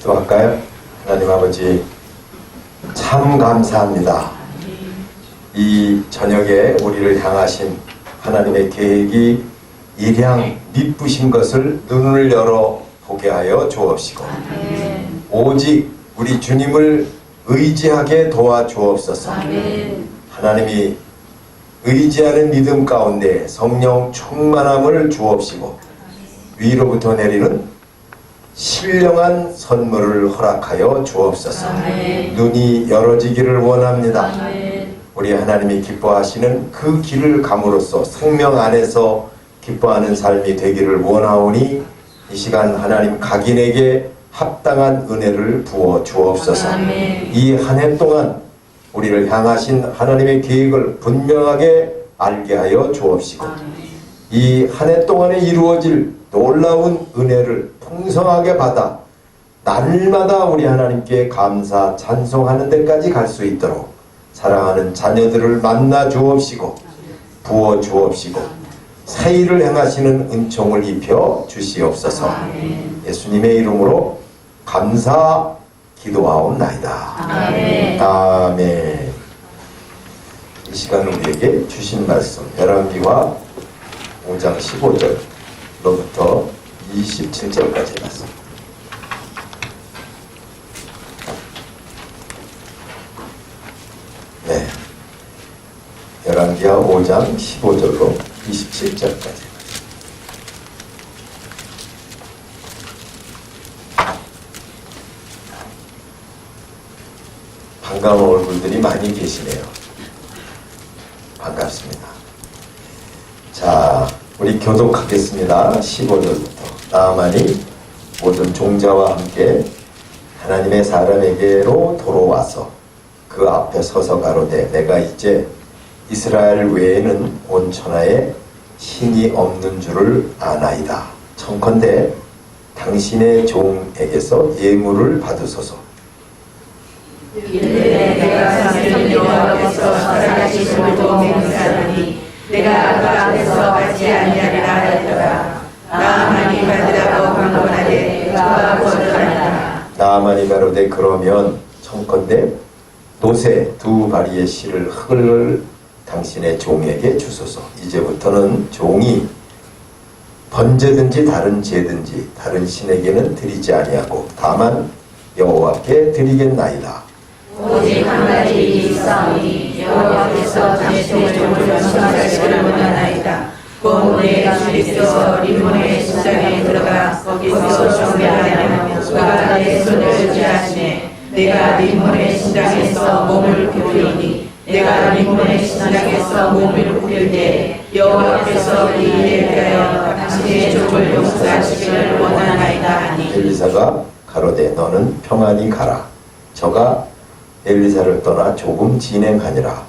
기도할까요? 하나님 아버지, 참 감사합니다. 이 저녁에 우리를 향하신 하나님의 계획이 일양 미쁘신 것을 눈을 열어 보게 하여 주옵시고, 오직 우리 주님을 의지하게 도와주옵소서. 하나님이 의지하는 믿음 가운데 성령 충만함을 주옵시고, 위로부터 내리는 신령한 선물을 허락하여 주옵소서. 눈이 열어지기를 원합니다. 우리 하나님이 기뻐하시는 그 길을 감으로써 생명 안에서 기뻐하는 삶이 되기를 원하오니, 이 시간 하나님 각인에게 합당한 은혜를 부어 주옵소서. 이 한 해 동안 우리를 향하신 하나님의 계획을 분명하게 알게 하여 주옵시고, 이 한 해 동안에 이루어질 놀라운 은혜를 풍성하게 받아 날마다 우리 하나님께 감사 찬송하는 데까지 갈 수 있도록 사랑하는 자녀들을 만나 주옵시고 부어 주옵시고 새 일을 행하시는 은총을 입혀 주시옵소서. 예수님의 이름으로 감사 기도하옵나이다. 아멘. 이 시간 우리에게 주신 말씀 열왕기하 5장 15절로부터 27절까지 말씀. 네, 열왕기하 5장 15절로 27절까지. 반가운 얼굴들이 많이 계시네요. 반갑습니다. 자, 우리 교독하겠습니다. 15절부터. 나아만이 모든 종자와 함께 하나님의 사람에게로 돌아와서 그 앞에 서서 가로되, 내가 이제 이스라엘 외에는 온 천하에 신이 없는 줄을 아나이다. 청컨대 당신의 종에게서 예물을 받으소서. 내가 삼일 여호와께서 살아계심을 보고 맹세하노니 내가 그 앞에서 받지 아니하리라 하였더라. 나아만이 받으라고 강권하되 그가 거절하니라. 나아만이 가로되, 그러면 청컨대 노새 두 바리의 실을 흙을 당신의 종에게 주소서. 이제부터는 종이 번제든지 다른 제든지 다른 신에게는 드리지 아니하고 다만 여호와께 드리겠나이다. 오직 한 가지 있사오니 여호와께서 당신의 종을 선하시기를 원하나이다. 곧 내 주께서 리몬의 신장에 들어가 거기서 정죄하며 그가 내 손을 지하시네. 내가 리몬의 신장에서 몸을 굽히니 내가 리몬의 신장에서 몸을 굽힐 때 여호와께서 이 일에 대하여 당신의 종을 용서하시기를 원하나이다 하니, 엘리사가 가로되, 너는 평안히 가라. 저가 엘리사를 떠나 조금 진행하니라.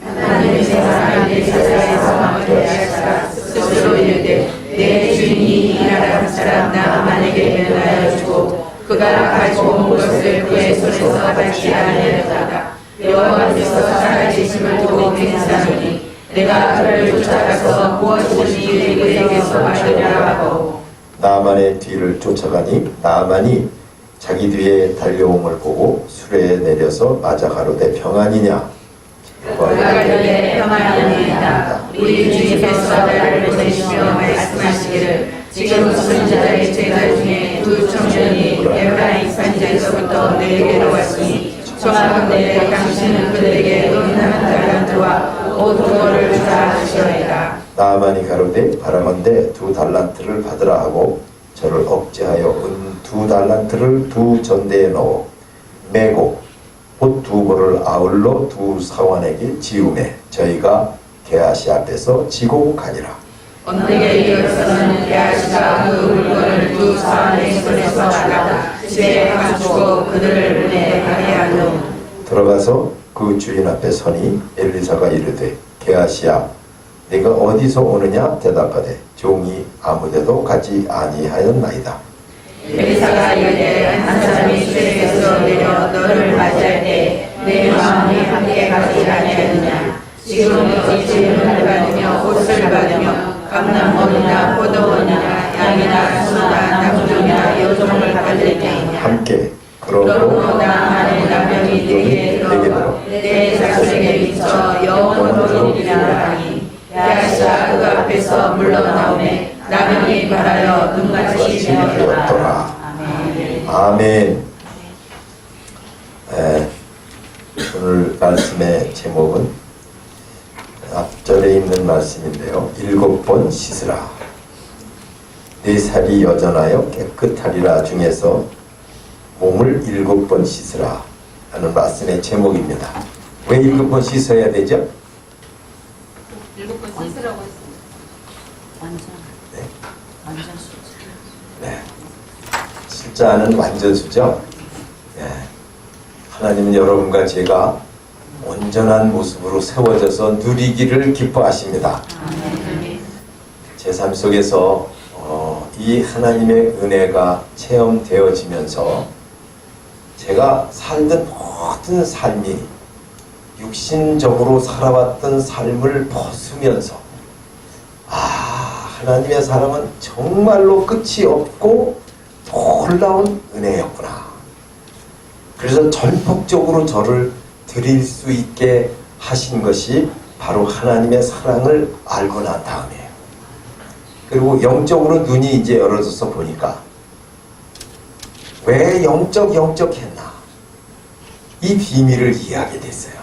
하나님의 사랑 엘리사에서 대하시사 스스로 이르되, 내 주인이 이 나라 사람 나아만에게 면하여 주고 그가 가지고 온 것을 그의 손에서 받지 아니하였다가 여호와께서 살아계심을 두고 맹세하노니 내가 그를 쫓아가서 무엇이든지 그에게서 받으라 하고. 나아만의 뒤를 쫓아가니 나아만이 자기 뒤에 달려옴을 보고 수레에 내려서 맞아 가로되, 평안이냐? 그가 이르되 평안이니이다. 우리 주님께서 나를 보내시며 말씀하시기를, 지금 선지자의 제자 중에 두 청년이 에브라임 산지에서부터 내게로 왔으니 청하건대 당신은 그들에게 은 한 달란트와 옷 두 벌을 주라 하시오이다. 나아만이 가로되, 바라건대 두 달란트를 받으라 하고 저를 억제하여 은 두 달란트를 두 전대에 넣어 메고 옷 두 벌을 아울러 두 사환에게 지우매 저희가 게하시 앞에서 지고 가니라. 언덕에 이어서는 게하시가 그 물건을 두 사환의 손에서 받아 집에 감추고 그들을 문에 가게 하노. 들어가서 그 주인 앞에 서니 엘리사가 이르되, 게하시야, 네가 어디서 오느냐? 대답하되, 종이 아무데도 가지 아니하였나이다. 엘리사가 이르되, 한 사람이 수레에서 내려 너를 맞이할 때 내 마음이 함께 가지 아니하느냐? 지금 너희 짐을 받으며 옷을 받으며 감남원이나 포도원이나 양이나 소나 나무이나 여종을 받을 때이냐? 함께 그러므로 나만의 남편이 내게 들어 내 자식에게 미쳐 영원토록 일하라니 야시아 그 앞에서 물러나오매 남편이 바라여 눈같이 되었더라. 아멘. 오늘 말씀의 제목은 앞절에 있는 말씀인데요. 7번 씻으라. 네 살이 여전하여 깨끗하리라 중에서 몸을 7번 씻으라 하는 말씀의 제목입니다. 왜 7번 씻어야 되죠? 7번 씻으라고 했습니다. 완전. 네. 완전 씻. 네. 실자는 완전수죠. 네. 하나님은 여러분과 제가 온전한 모습으로 세워져서 누리기를 기뻐하십니다. 제 삶 속에서 이 하나님의 은혜가 체험되어지면서 제가 살던 모든 삶이 육신적으로 살아왔던 삶을 벗으면서 하나님의 사랑은 정말로 끝이 없고 놀라운 은혜였구나. 그래서 전폭적으로 저를 드릴 수 있게 하신 것이 바로 하나님의 사랑을 알고 난 다음이에요. 그리고 영적으로 눈이 이제 열어져서 보니까 왜 영적했나? 이 비밀을 이해하게 됐어요.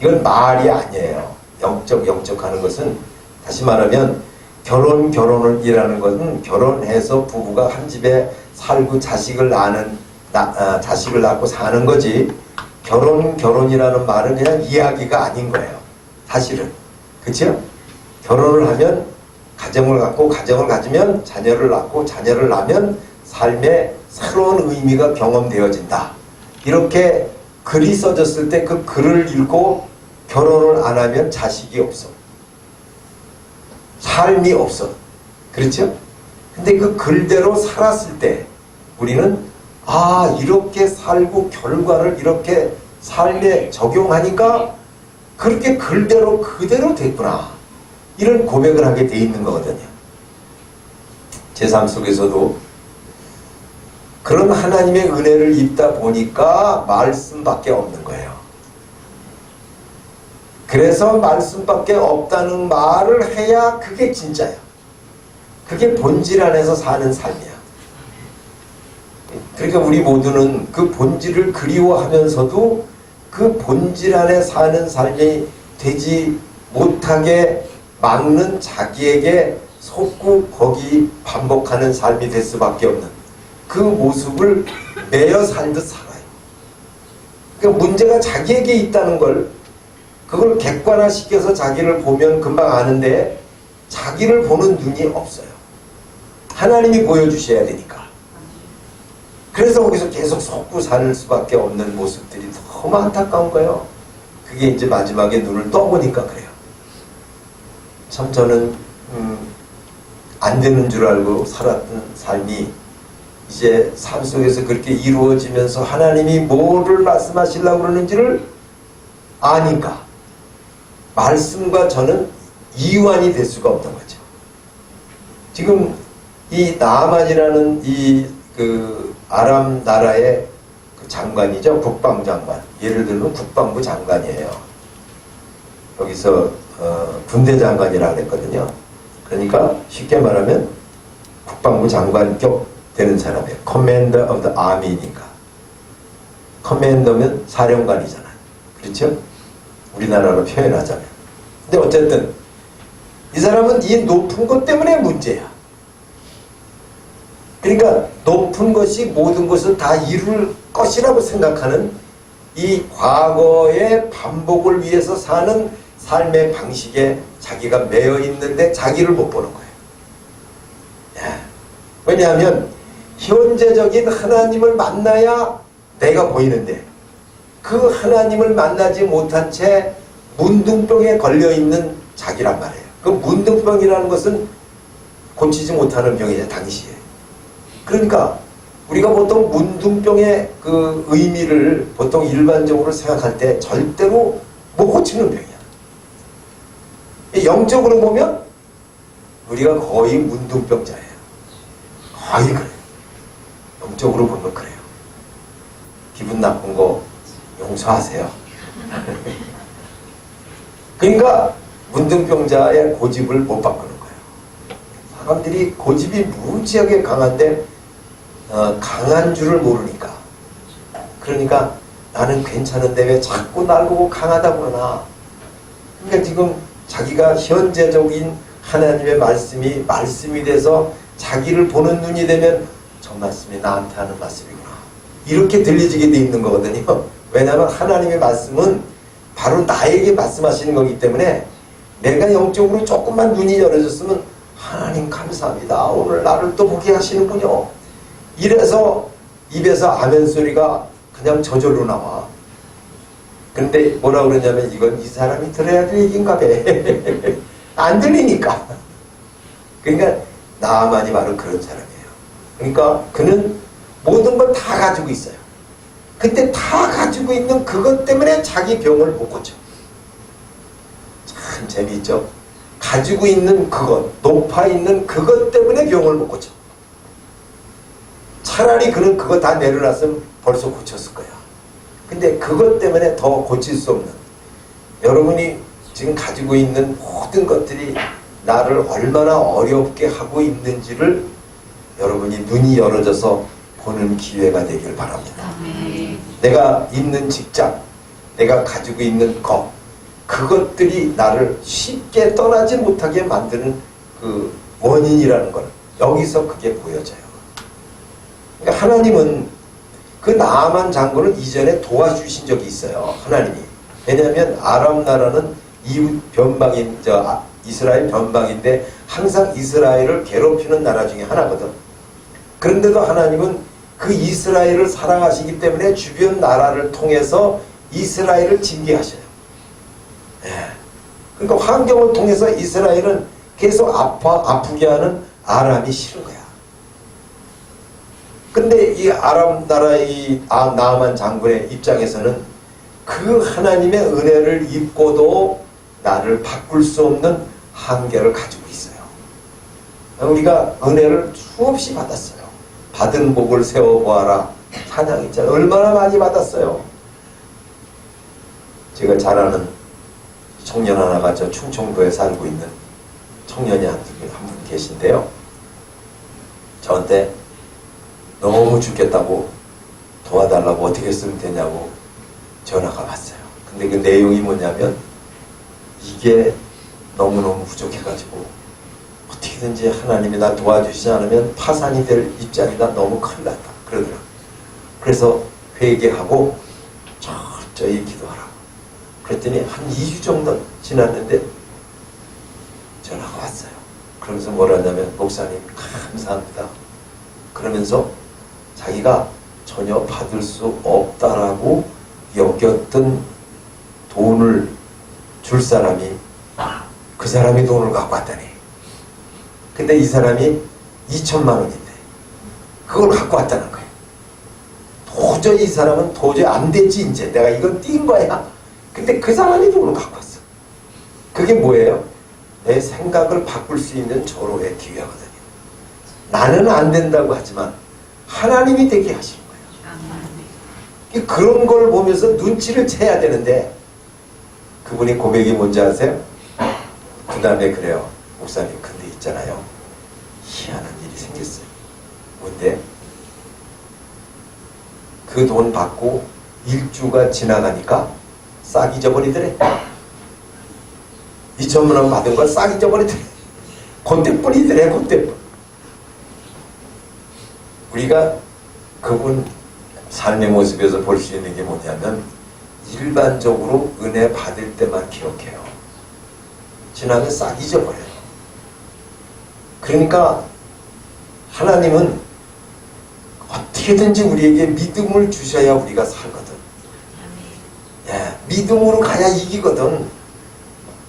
이건 말이 아니에요. 영적 하는 것은 다시 말하면 결혼을 이라는 것은 결혼해서 부부가 한 집에 살고 자식을 낳고 사는 거지 결혼이라는 말은 그냥 이야기가 아닌 거예요. 사실은. 그렇죠? 결혼을 하면 가정을 갖고 가정을 가지면 자녀를 낳고 자녀를 낳으면 삶의 새로운 의미가 경험되어진다. 이렇게 글이 써졌을 때 그 글을 읽고 결혼을 안 하면 자식이 없어. 삶이 없어. 그렇죠? 근데 그 글대로 살았을 때 우리는 이렇게 살고 결과를 이렇게 삶에 적용하니까 그렇게 글대로 그대로 됐구나. 이런 고백을 하게 돼 있는 거거든요. 제 삶 속에서도 그런 하나님의 은혜를 입다 보니까 말씀밖에 없는 거예요. 그래서 말씀밖에 없다는 말을 해야 그게 진짜야. 그게 본질 안에서 사는 삶이야. 그러니까 우리 모두는 그 본질을 그리워하면서도 그 본질 안에 사는 삶이 되지 못하게 막는 자기에게 속고 거기 반복하는 삶이 될 수밖에 없는 그 모습을 매여 살듯 살아요. 그러니까 문제가 자기에게 있다는 걸 그걸 객관화시켜서 자기를 보면 금방 아는데 자기를 보는 눈이 없어요. 하나님이 보여주셔야 되니까. 그래서 거기서 계속 속고 살 수밖에 없는 모습들이 너무 안타까운 거예요. 그게 이제 마지막에 눈을 떠보니까 그래요. 참 저는 안 되는 줄 알고 살았던 삶이 이제 삶 속에서 그렇게 이루어지면서 하나님이 뭐를 말씀하시려고 그러는지를 아니까 말씀과 저는 이완이 될 수가 없는 거죠. 지금 이 나아만이라는 이 아람 나라의 그 장관이죠. 국방장관. 예를 들면 국방부 장관이에요. 여기서 군대 장관이라고 그랬거든요. 그러니까 쉽게 말하면 국방부 장관격 되는 사람이에요. Commander of the Army니까. 커맨더면 사령관이잖아요. 그렇죠? 우리나라로 표현하자면. 근데 어쨌든 이 사람은 이 높은 것 때문에 문제야. 그러니까 높은 것이 모든 것을 다 이룰 것이라고 생각하는 이 과거의 반복을 위해서 사는 삶의 방식에 자기가 매여 있는데 자기를 못 보는 거예요. 왜냐하면 현재적인 하나님을 만나야 내가 보이는데 그 하나님을 만나지 못한 채 문둥병에 걸려있는 자기란 말이에요. 그 문둥병이라는 것은 고치지 못하는 병이죠. 당시에. 그러니까 우리가 보통 문둥병의 그 의미를 보통 일반적으로 생각할 때 절대로 못 고치는 병이야. 영적으로 보면 우리가 거의 문둥병자예요. 거의 그래요. 영적으로 보면 그래요. 기분 나쁜 거 용서하세요. 그러니까 문둥병자의 고집을 못 바꾸는 거예요. 사람들이 고집이 무지하게 강한데 강한 줄을 모르니까. 그러니까 나는 괜찮은데 왜 자꾸 날 보고 강하다고 그러나. 그러니까 지금 자기가 현재적인 하나님의 말씀이 돼서 자기를 보는 눈이 되면 저 말씀이 나한테 하는 말씀이구나, 이렇게 들려지게 돼 있는 거거든요. 왜냐하면 하나님의 말씀은 바로 나에게 말씀하시는 거기 때문에 내가 영적으로 조금만 눈이 열어졌으면 하나님 감사합니다, 오늘 나를 또 보게 하시는군요, 이래서 입에서 아멘 소리가 그냥 저절로 나와. 근데 뭐라 그러냐면 이건 이 사람이 들어야 될 얘기인가 봐. 안 들리니까. 그러니까 나만이 바로 그런 사람이에요. 그러니까 그는 모든 걸 다 가지고 있어요. 근데 다 가지고 있는 그것 때문에 자기 병을 못 고쳐. 참 재미있죠? 가지고 있는 그것, 높아 있는 그것 때문에 병을 못 고쳐. 차라리 그는 그거 다 내려놨으면 벌써 고쳤을 거야. 근데 그것 때문에 더 고칠 수 없는, 여러분이 지금 가지고 있는 모든 것들이 나를 얼마나 어렵게 하고 있는지를 여러분이 눈이 열어져서 보는 기회가 되길 바랍니다. 내가 있는 직장, 내가 가지고 있는 것, 그것들이 나를 쉽게 떠나지 못하게 만드는 그 원인이라는 걸 여기서 그게 보여져요. 그러니까 하나님은 그 나아만 장군을 이전에 도와주신 적이 있어요. 하나님이. 왜냐하면 아람 나라는 이웃 변방인 이스라엘 변방인데 항상 이스라엘을 괴롭히는 나라 중에 하나거든. 그런데도 하나님은 그 이스라엘을 사랑하시기 때문에 주변 나라를 통해서 이스라엘을 징계하셔요. 예. 그러니까 환경을 통해서 이스라엘은 계속 아프게 하는 아람이 싫은 거야. 근데 이 아람 나라의 나아만 장군의 입장에서는 그 하나님의 은혜를 입고도 나를 바꿀 수 없는 한계를 가지고 있어요. 우리가 은혜를 수없이 받았어요. 받은 복을 세워보아라. 찬양 있잖아요. 얼마나 많이 받았어요. 제가 잘 아는 청년 하나가 저 충청도에 살고 있는 청년이 한 분 계신데요. 저한테 너무 죽겠다고 도와달라고 어떻게 쓰면 되냐고 전화가 왔어요. 근데 그 내용이 뭐냐면 이게 너무너무 부족해가지고 어떻게든지 하나님이 나 도와주시지 않으면 파산이 될 입장이다. 너무 큰일 났다. 그러더라고요. 그래서 회개하고 철저히 기도하라고. 그랬더니 한 2주 정도 지났는데 전화가 왔어요. 그러면서 뭐라냐면 목사님 감사합니다. 그러면서 자기가 전혀 받을 수 없다라고 여겼던 돈을 줄 사람이 그 사람이 돈을 갖고 왔다니. 근데 이 사람이 2천만 원인데 그걸 갖고 왔다는 거예요. 도저히 이 사람은 도저히 안 되지. 이제 내가 이건 띈 거야. 근데 그 사람이 돈을 갖고 왔어. 그게 뭐예요? 내 생각을 바꿀 수 있는 절호의 기회거든요. 나는 안 된다고 하지만 하나님이 되게 하시는 거예요. 그런 걸 보면서 눈치를 채야 되는데 그분이 고백이 뭔지 아세요? 그 다음에 그래요. 목사님 근데 있잖아요. 희한한 일이 생겼어요. 뭔데? 그 돈 받고 1주가 지나가니까 싹 잊어버리더래. 2천만 원 받은 걸 싹 잊어버리더래. 그때뿐이더래. 그때뿐. 우리가 그분 삶의 모습에서 볼 수 있는 게 뭐냐면 일반적으로 은혜 받을 때만 기억해요. 지나면 싹 잊어버려요. 그러니까 하나님은 어떻게든지 우리에게 믿음을 주셔야 우리가 살거든. 예, 믿음으로 가야 이기거든.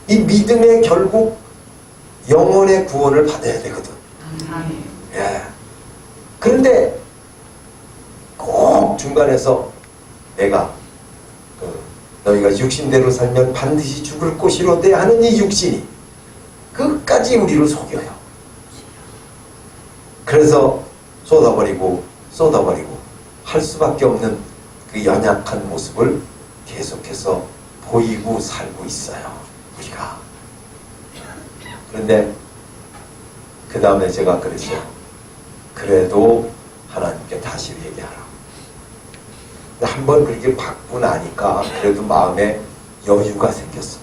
이 믿음에 결국 영혼의 구원을 받아야 되거든. 예. 그런데 꼭 중간에서 내가 너희가 육신대로 살면 반드시 죽을 것이로되 하는 이 육신이 끝까지 우리를 속여요. 그래서 쏟아버리고 할 수밖에 없는 그 연약한 모습을 계속해서 보이고 살고 있어요, 우리가. 그런데 그 다음에 제가 그랬어요. 그래도 하나님께 다시 회개하라. 한번 그렇게 받고 나니까 그래도 마음에 여유가 생겼어.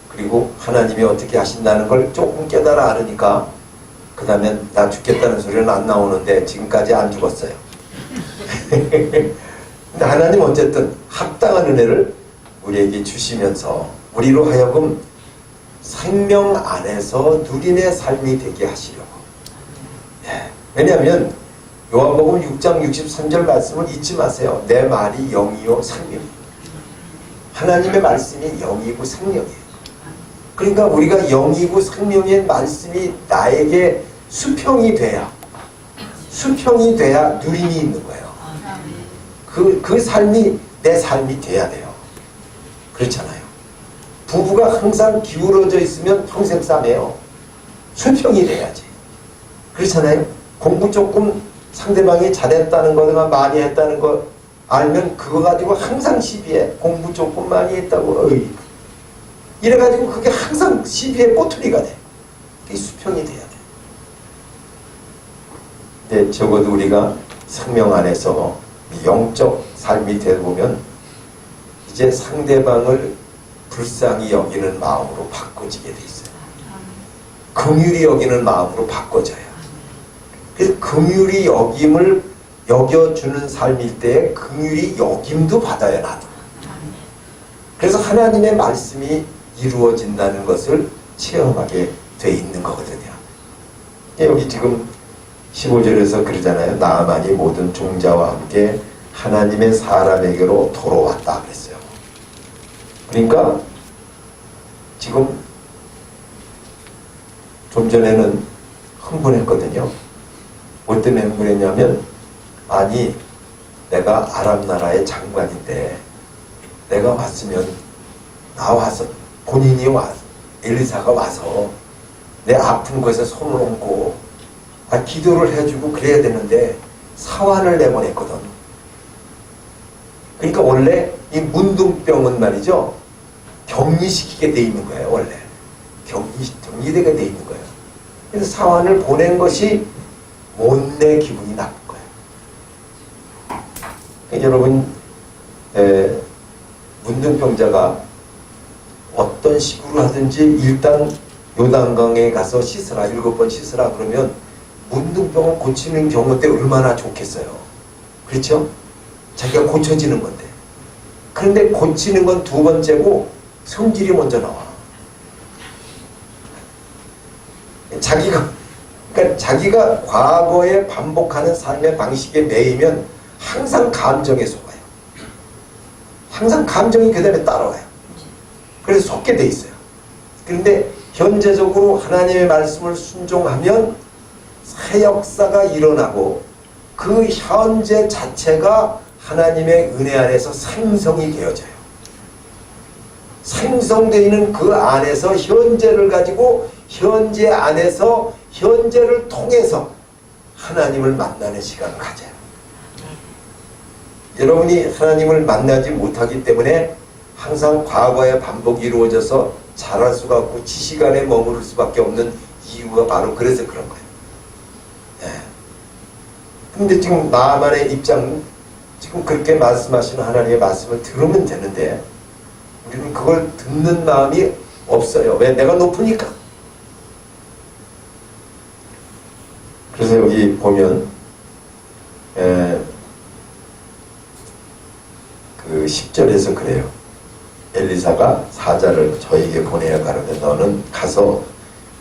그리고 하나님이 어떻게 하신다는 걸 조금 깨달아 알으니까 그 다음에 나 죽겠다는 소리는 안 나오는데 지금까지 안 죽었어요. 근데 하나님 어쨌든 합당한 은혜를 우리에게 주시면서 우리로 하여금 생명 안에서 누린의 삶이 되게 하시려고. 네. 왜냐하면 요한복음 6장 63절 말씀을 잊지 마세요. 내 말이 영이요 생명이요. 하나님의 말씀이 영이고 생명이에요. 그러니까 우리가 영이고 생명의 말씀이 나에게 수평이 돼야 누림이 있는 거예요. 그 삶이 내 삶이 돼야 돼요. 그렇잖아요. 부부가 항상 기울어져 있으면 평생 싸매요. 수평이 돼야지. 그렇잖아요. 공부 조금 상대방이 잘했다는 거나 많이 했다는 거 알면 그거 가지고 항상 시비해. 공부 조금 많이 했다고 이래가지고 그게 항상 시비의 꼬투리가 돼. 그게 수평이 돼야 돼. 근데 적어도 우리가 생명 안에서 영적 삶이 되다 보면 이제 상대방을 불쌍히 여기는 마음으로 바꿔지게 돼 있어요. 긍휼히 여기는 마음으로 바꿔져요. 그래서 긍휼히 여김을 여겨주는 삶일 때 긍휼히 여김도 받아야 나도. 그래서 하나님의 말씀이 이루어진다는 것을 체험하게 돼 있는 거거든요. 여기 지금 15절에서 그러잖아요. 나아만이 모든 종자와 함께 하나님의 사람에게로 돌아왔다 그랬어요. 그러니까 지금 좀 전에는 흥분했거든요. 뭐 때문에 흥분했냐면 아니 내가 아랍 나라의 장관인데 내가 왔으면 나와서 본인이 엘리사가 와서 내 아픈 것에 손을 얹고 기도를 해주고 그래야 되는데 사환을 내보냈거든. 그러니까 원래 이 문둥병은 말이죠. 격리시키게 돼 있는 거예요. 원래 격리되게 돼 있는 거예요. 그래서 사환을 보낸 것이 못내 기분이 나쁜 거예요. 그러니까 여러분 문둥병자가 어떤 식으로 하든지 일단 요단강에 가서 씻으라. 7번 씻으라 그러면 문둥병을 고치는 경우 때 얼마나 좋겠어요. 그렇죠? 자기가 고쳐지는 건데. 그런데 고치는 건 두 번째고 성질이 먼저 나와. 그러니까 자기가 과거에 반복하는 삶의 방식에 매이면 항상 감정에 속아요. 항상 감정이 그 다음에 따라와요. 그래서 속게 돼 있어요. 그런데 현재적으로 하나님의 말씀을 순종하면 새 역사가 일어나고 그 현재 자체가 하나님의 은혜 안에서 생성이 되어져요. 생성되어 있는 그 안에서 현재를 가지고 현재 안에서 현재를 통해서 하나님을 만나는 시간을 가져요. 여러분이 하나님을 만나지 못하기 때문에 항상 과거의 반복이 이루어져서 잘할 수가 없고 지시간에 머무를 수밖에 없는 이유가 바로 그래서 그런 거예요. 근데 지금 나만의 입장, 지금 그렇게 말씀하시는 하나님의 말씀을 들으면 되는데 우리는 그걸 듣는 마음이 없어요. 왜? 내가 높으니까. 그래서 여기 보면 그 10절에서 그래요. 엘리사가 사자를 저에게 보내어 가로되 너는 가서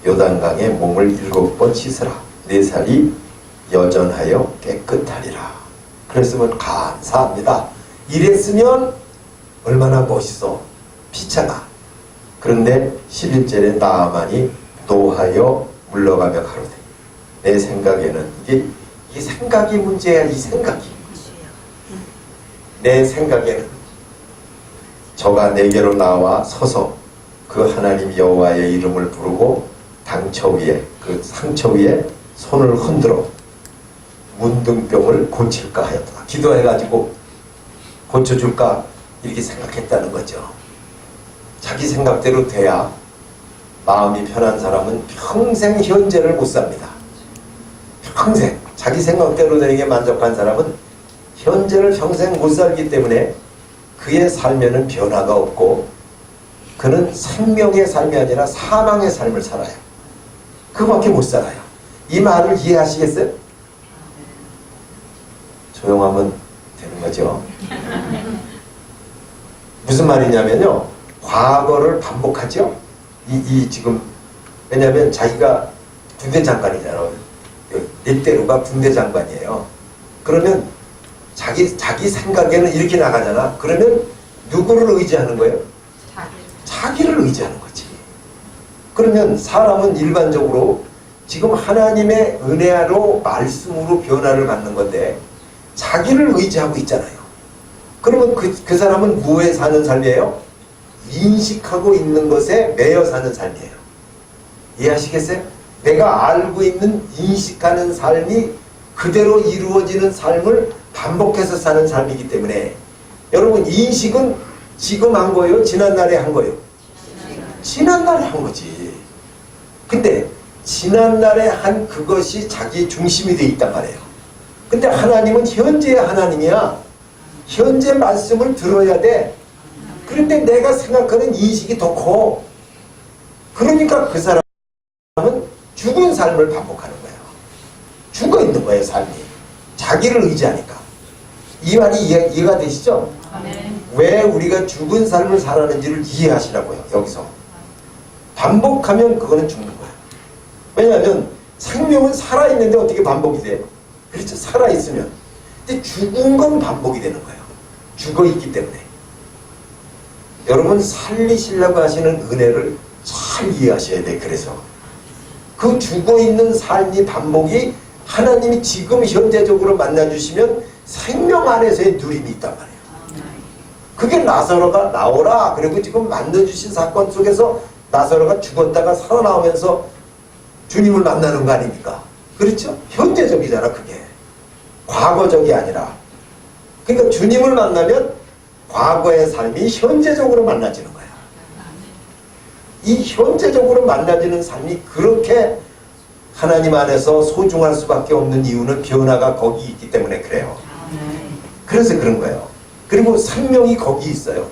요단강에 몸을 7번 씻으라. 네 살이 여전하여 깨끗하리라. 그랬으면 감사합니다. 이랬으면 얼마나 멋있어. 피차가. 그런데 11절에 나아만이 노하여 물러가며 가로되 내 생각에는 이게 생각이 문제야. 이 생각이 내 생각에는 저가 내게로 나와 서서 그 하나님 여호와의 이름을 부르고 당처 위에 그 상처 위에 손을 흔들어 문둥병을 고칠까 하였다. 기도해가지고 고쳐줄까 이렇게 생각했다는 거죠. 자기 생각대로 돼야 마음이 편한 사람은 평생 현재를 못 삽니다. 평생 자기 생각대로 되는 게 만족한 사람은 현재를 평생 못 살기 때문에 그의 삶에는 변화가 없고 그는 생명의 삶이 아니라 사망의 삶을 살아요. 그거밖에 못 살아요. 이 말을 이해하시겠어요? 조용하면 되는 거죠. 무슨 말이냐면요, 과거를 반복하죠. 지금 왜냐하면 자기가 군대 장관이잖아요. 넷대로가 군대 장관이에요. 그러면 자기 생각에는 이렇게 나가잖아. 그러면 누구를 의지하는 거예요? 자기를 의지하는 거지. 그러면 사람은 일반적으로 지금 하나님의 은혜로 말씀으로 변화를 받는 건데 자기를 의지하고 있잖아요. 그러면 그 사람은 뭐에 사는 삶이에요? 인식하고 있는 것에 매여 사는 삶이에요. 이해하시겠어요? 내가 알고 있는 인식하는 삶이 그대로 이루어지는 삶을 반복해서 사는 삶이기 때문에 여러분 인식은 지금 한 거예요? 지난날에 한 거예요? 지난날에 한 거지. 근데 지난날에 한 그것이 자기 중심이 돼 있단 말이에요. 근데 하나님은 현재의 하나님이야. 현재 말씀을 들어야 돼. 그런데 내가 생각하는 인식이 더 커. 그러니까 그 사람은 죽은 삶을 반복하는 거예요. 죽어 있는 거예요, 삶이. 자기를 의지하니까. 이 말이 이해가 되시죠? 왜 우리가 죽은 삶을 살았는지를 이해하시라고요, 여기서. 반복하면 그거는 죽는 거예요. 왜냐하면 생명은 살아있는데 어떻게 반복이 돼요? 그렇죠, 살아있으면. 근데 죽은 건 반복이 되는 거예요. 죽어있기 때문에. 여러분 살리시려고 하시는 은혜를 잘 이해하셔야 돼. 그래서 그 죽어있는 삶이 반복이 하나님이 지금 현재적으로 만나주시면 생명 안에서의 누림이 있단 말이에요. 그게 나사로가 나오라 그리고 지금 만나주신 사건 속에서 나사로가 죽었다가 살아나오면서 주님을 만나는 거 아닙니까? 그렇죠? 현재적이잖아. 그게 과거적이 아니라. 그러니까 주님을 만나면 과거의 삶이 현재적으로 만나지는 거야. 이 현재적으로 만나지는 삶이 그렇게 하나님 안에서 소중할 수밖에 없는 이유는 변화가 거기 있기 때문에 그래요. 그래서 그런 거예요. 그리고 생명이 거기 있어요.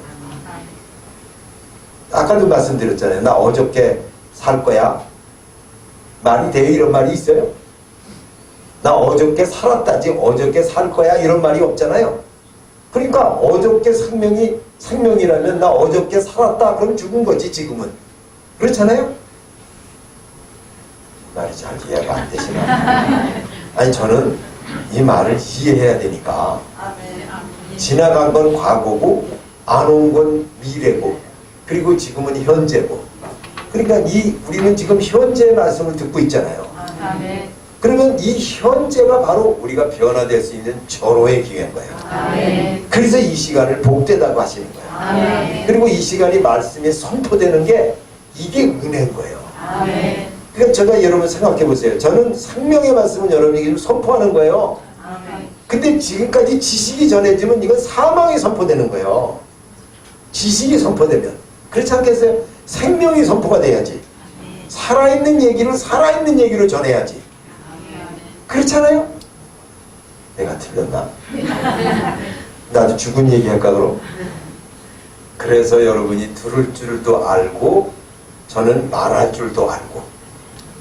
아까도 말씀드렸잖아요. 나 어저께 살 거야. 말이 돼요? 이런 말이 있어요? 나 어저께 살았다지 어저께 살 거야 이런 말이 없잖아요. 그러니까 어저께 생명이라면 나 어저께 살았다 그럼 죽은 거지 지금은. 그렇잖아요? 말이 잘 이해가 안 되시나? 아니 저는 이 말을 이해해야 되니까. 지나간 건 과거고 안 온 건 미래고 그리고 지금은 현재고. 그러니까 우리는 지금 현재의 말씀을 듣고 있잖아요. 그러면 이 현재가 바로 우리가 변화될 수 있는 절호의 기회인 거예요. 그래서 이 시간을 복되다고 하시는 거예요. 그리고 이 시간이 말씀에 선포되는 게 이게 은혜인 거예요. 그러니까 제가 여러분 생각해 보세요. 저는 생명의 말씀을 여러분에게 선포하는 거예요. 근데 지금까지 지식이 전해지면 이건 사망이 선포되는 거예요. 지식이 선포되면. 그렇지 않겠어요? 생명이 선포가 돼야지. 살아있는 얘기를 살아있는 얘기로 전해야지. 그렇잖아요? 내가 틀렸나? 나도 죽은 얘기할까 그럼? 그래서 여러분이 들을 줄도 알고 저는 말할 줄도 알고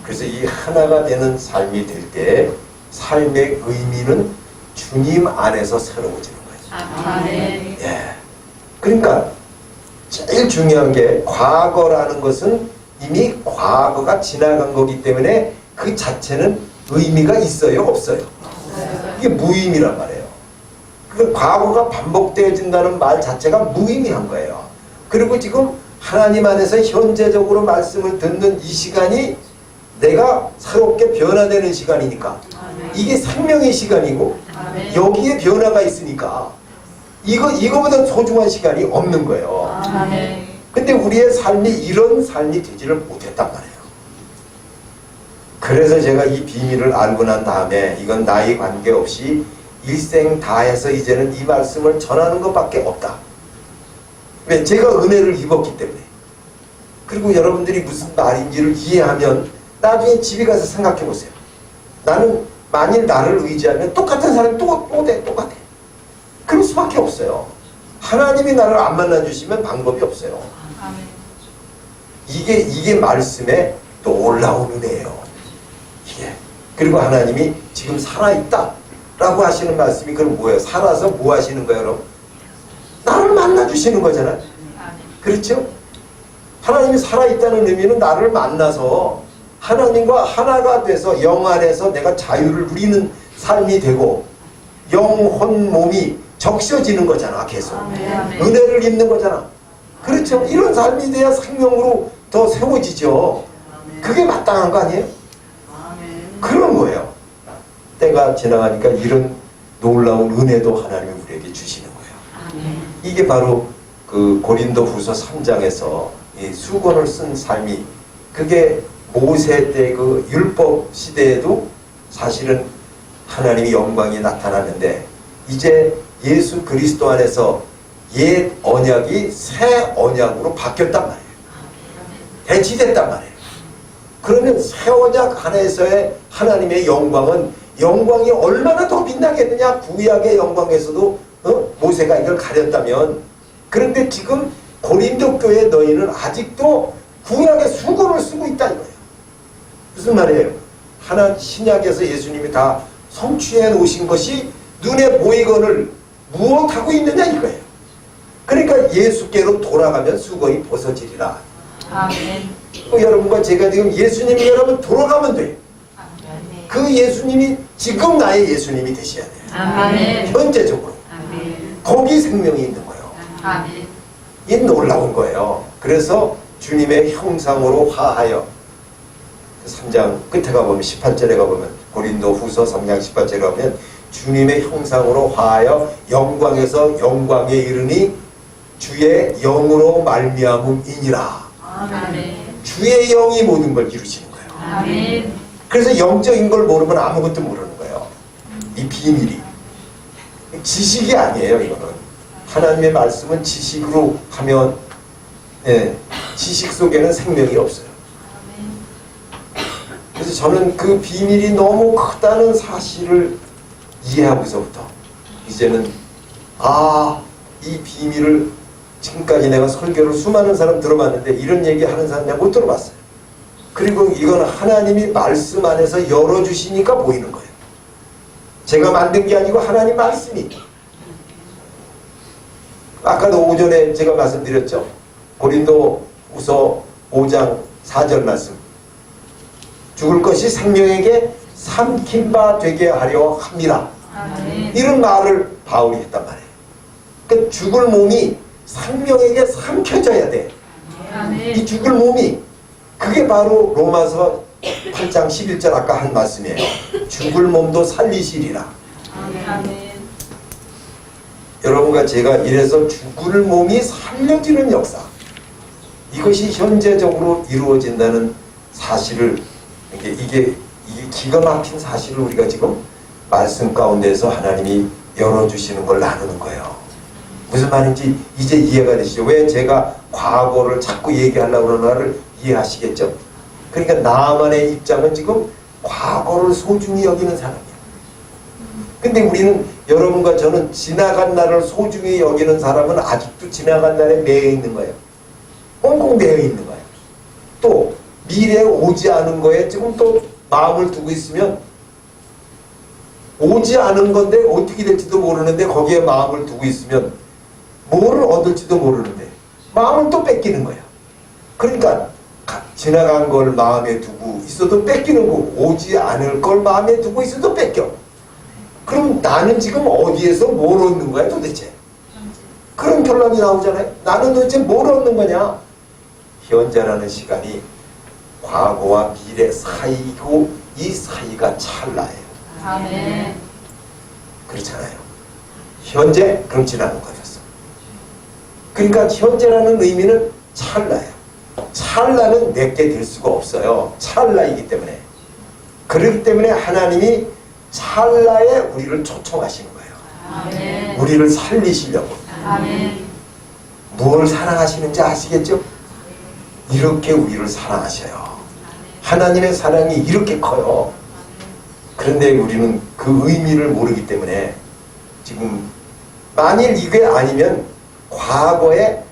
그래서 이 하나가 되는 삶이 될 때 삶의 의미는 주님 안에서 새로워지는 거죠. 예. 그러니까 제일 중요한 게 과거라는 것은 이미 과거가 지나간 거기 때문에 그 자체는 의미가 있어요? 없어요? 이게 무의미란 말이에요. 그 과거가 반복되어진다는 말 자체가 무의미한 거예요. 그리고 지금 하나님 안에서 현재적으로 말씀을 듣는 이 시간이 내가 새롭게 변화되는 시간이니까 이게 생명의 시간이고 여기에 변화가 있으니까 이거보다 소중한 시간이 없는 거예요. 근데 우리의 삶이 이런 삶이 되지를 못했단 말이에요. 그래서 제가 이 비밀을 알고 난 다음에 이건 나이 관계없이 일생 다해서 이제는 이 말씀을 전하는 것밖에 없다. 왜? 제가 은혜를 입었기 때문에. 그리고 여러분들이 무슨 말인지를 이해하면 나중에 집에 가서 생각해 보세요. 나는 만일 나를 의지하면 똑같은 사람이 똑같아. 그럴 수밖에 없어요. 하나님이 나를 안 만나주시면 방법이 없어요. 이게 말씀의 놀라운 은혜예요. 이게. 그리고 하나님이 지금 살아있다 라고 하시는 말씀이 그럼 뭐예요? 살아서 뭐 하시는 거예요? 그럼 나를 만나주시는 거잖아요. 그렇죠? 하나님이 살아있다는 의미는 나를 만나서 하나님과 하나가 돼서 영 안에서 내가 자유를 누리는 삶이 되고 영혼 몸이 적셔지는 거잖아. 계속 은혜를 입는 거잖아. 그렇죠? 이런 삶이 돼야 생명으로 더 세워지죠. 그게 마땅한 거 아니에요? 그런 거예요. 때가 지나가니까 이런 놀라운 은혜도 하나님이 우리에게 주시는 거예요. 이게 바로 그 고린도 후서 3장에서 이 수건을 쓴 삶이, 그게 모세 때 그 율법 시대에도 사실은 하나님의 영광이 나타났는데 이제 예수 그리스도 안에서 옛 언약이 새 언약으로 바뀌었단 말이에요. 대치됐단 말이에요. 그러면 새 언약 안에서의 하나님의 영광이 얼마나 더 빛나겠느냐. 구약의 영광에서도 모세가 이걸 가렸다면, 그런데 지금 고린도 교회 너희는 아직도 구약의 수건을 쓰고 있다 이거예요. 무슨 말이에요? 신약에서 예수님이 다 성취해 놓으신 것이 눈에 보이거늘 무엇하고 있느냐 이거예요. 그러니까 예수께로 돌아가면 수건이 벗어지리라. 아멘. 여러분과 제가 지금 예수님이 여러분 돌아가면 돼요. 그 예수님이 지금 나의 예수님이 되셔야 돼요. 아멘. 현재적으로. 아멘. 거기 생명이 있는 거예요. 아멘. 이 놀라운 거예요. 그래서 주님의 형상으로 화하여 3장 끝에 가보면 18절에 가보면 고린도 후서 3장 18절에 가보면 주님의 형상으로 화하여 영광에서 영광에 이르니 주의 영으로 말미암음이니라. 아멘. 주의 영이 모든 걸 이루시는 거예요. 아멘. 그래서 영적인 걸 모르면 아무것도 모르는 거예요. 이 비밀이. 지식이 아니에요. 이거는 하나님의 말씀은 지식으로 하면 지식 속에는 생명이 없어요. 그래서 저는 그 비밀이 너무 크다는 사실을 이해하고서부터 이제는 이 비밀을, 지금까지 내가 설교를 수많은 사람 들어봤는데 이런 얘기 하는 사람 내가 못 들어봤어요. 그리고 이건 하나님이 말씀 안에서 열어주시니까 보이는 거예요. 제가 만든 게 아니고 하나님 말씀이. 아까도 오전에 제가 말씀드렸죠. 고린도 후서 5장 4절 말씀. 죽을 것이 생명에게 삼킨 바 되게 하려 합니다. 아멘. 이런 말을 바울이 했단 말이에요. 그러니까 죽을 몸이 생명에게 삼켜져야 돼. 아멘. 이 죽을 몸이, 그게 바로 로마서 8장 11절 아까 한 말씀이에요. 죽을 몸도 살리시리라. 아멘. 여러분과 제가 이래서 죽을 몸이 살려지는 역사, 이것이 현재적으로 이루어진다는 사실을, 이게 기가 막힌 사실을 우리가 지금 말씀 가운데서 하나님이 열어주시는 걸 나누는 거예요. 무슨 말인지 이제 이해가 되시죠? 왜 제가 과거를 자꾸 얘기하려고 그러나를 이해하시겠죠? 그러니까 나만의 입장은 지금 과거를 소중히 여기는 사람이에요. 근데 우리는, 여러분과 저는 지나간 날을 소중히 여기는 사람은 아직도 지나간 날에 매여 있는 거예요. 꽁꽁 매여 있는 거예요. 또 미래에 오지 않은 거에 지금 또 마음을 두고 있으면, 오지 않은 건데 어떻게 될지도 모르는데 거기에 마음을 두고 있으면 뭐를 얻을지도 모르는데 마음을 또 뺏기는 거야. 그러니까 지나간 걸 마음에 두고 있어도 뺏기는 거고, 오지 않을 걸 마음에 두고 있어도 뺏겨. 그럼 나는 지금 어디에서 뭘 얻는 거야 도대체? 그런 결론이 나오잖아요. 나는 도대체 뭘 얻는 거냐? 현재라는 시간이 과거와 미래 사이고 이 사이가 찰나예요. 아멘. 그렇잖아요. 현재, 그럼 지나는 거였어. 그러니까 현재라는 의미는 찰나예요. 찰나는 내게 될 수가 없어요. 찰나이기 때문에. 그렇기 때문에 하나님이 찰나에 우리를 초청하시는 거예요. 아멘. 우리를 살리시려고. 아멘. 무엇을 사랑하시는지 아시겠죠? 이렇게 우리를 사랑하셔요. 하나님의 사랑이 이렇게 커요. 그런데 우리는 그 의미를 모르기 때문에 지금 만일 이게 아니면 과거의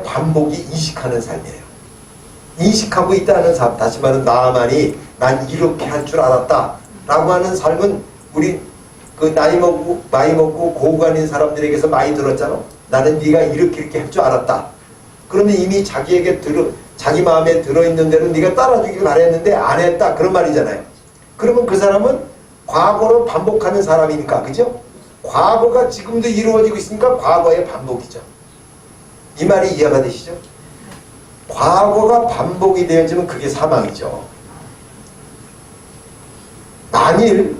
반복이 인식하는 삶이에요. 인식하고 있다는 삶, 다시 말하면 나만이 난 이렇게 할 줄 알았다 라고 하는 삶은 우리 그 나이 먹고 고관인 사람들에게서 많이 들었잖아. 나는 네가 이렇게 할 줄 알았다. 그러면 이미 자기 마음에 들어있는 대로 네가 따라주길 바랬는데 안 했다, 그런 말이잖아요. 그러면 그 사람은 과거로 반복하는 사람이니까, 그죠? 과거가 지금도 이루어지고 있으니까 과거의 반복이죠. 이 말이 이해가 되시죠? 과거가 반복이 되어지면 그게 사망이죠. 만일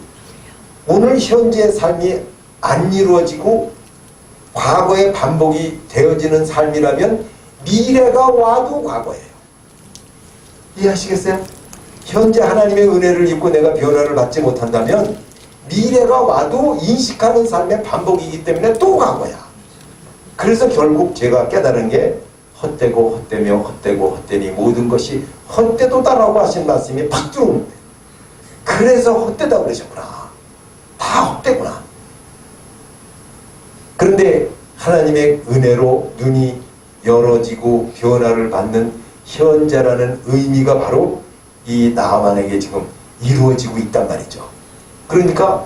오늘 현재의 삶이 안 이루어지고 과거의 반복이 되어지는 삶이라면 미래가 와도 과거예요. 이해하시겠어요? 현재 하나님의 은혜를 입고 내가 변화를 받지 못한다면 미래가 와도 인식하는 삶의 반복이기 때문에 또 과거야. 그래서 결국 제가 깨달은 게 헛되고 헛되며 헛되고 헛되니 모든 것이 헛되도다라고 하신 말씀이 팍 들어오는 거예요. 그래서 헛되다 그러셨구나. 다 헛되구나. 그런데 하나님의 은혜로 눈이 열어지고 변화를 받는 현재라는 의미가 바로 이 나아만에게 지금 이루어지고 있단 말이죠. 그러니까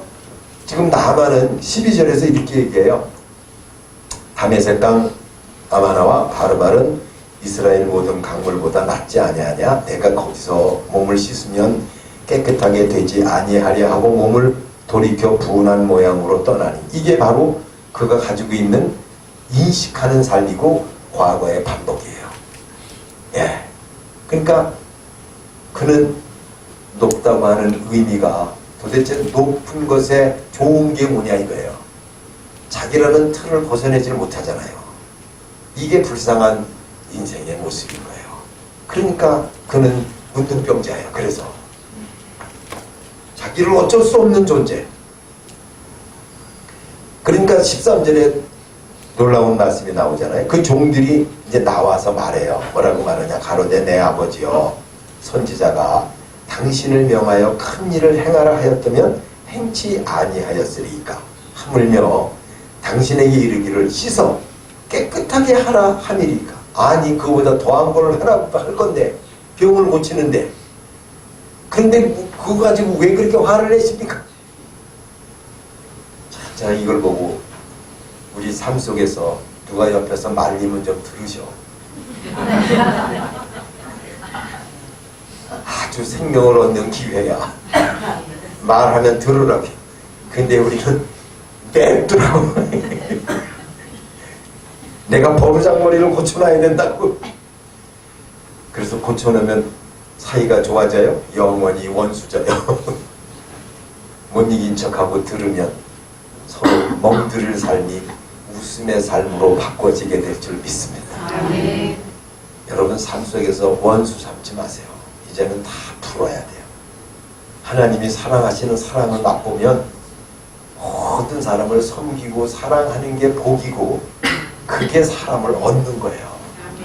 지금 나아만은 12절에서 이렇게 얘기해요. 다메섹 땅 아마나와 바르발은 이스라엘 모든 강물보다 낫지 아니하냐. 내가 거기서 몸을 씻으면 깨끗하게 되지 아니하려 하고 몸을 돌이켜 분한 모양으로 떠나니. 이게 바로 그가 가지고 있는 인식하는 삶이고 과거의 반복이에요. 예. 그러니까 그는 높다고 하는 의미가 도대체 높은 것에 좋은 게 뭐냐 이거예요. 자기라는 틀을 벗어내지를 못하잖아요. 이게 불쌍한 인생의 모습인 거예요. 그러니까 그는 문둥병자예요. 그래서 자기를 어쩔 수 없는 존재. 그러니까 13절에 놀라운 말씀이 나오잖아요. 그 종들이 이제 나와서 말해요. 뭐라고 말하냐. 가로되 내 아버지여, 선지자가 당신을 명하여 큰 일을 행하라 하였다면 행치 아니하였으리이까. 하물며 당신에게 이르기를 씻어 깨끗하게 하라 하니리까. 아니 그거보다 더한 걸 하라고 할 건데, 병을 고치는데. 근데 그거 가지고 왜 그렇게 화를 내십니까? 자, 이걸 보고 우리 삶 속에서 누가 옆에서 말리면 좀 들으셔. 아주 생명을 얻는 기회야. 말하면 들으라고. 근데 우리는 냅두라고. 내가 버르장머리를 고쳐놔야 된다고. 그래서 고쳐놓으면 사이가 좋아져요? 영원히 원수져요. 못 이긴 척하고 들으면 서로 멍들을 삶이 웃음의 삶으로 바꿔지게 될 줄 믿습니다. 아멘. 여러분 삶 속에서 원수 삼지 마세요. 이제는 다 풀어야 돼요. 하나님이 사랑하시는 사랑을 맛보면 모든 사람을 섬기고 사랑하는 게 복이고 그게 사람을 얻는 거예요.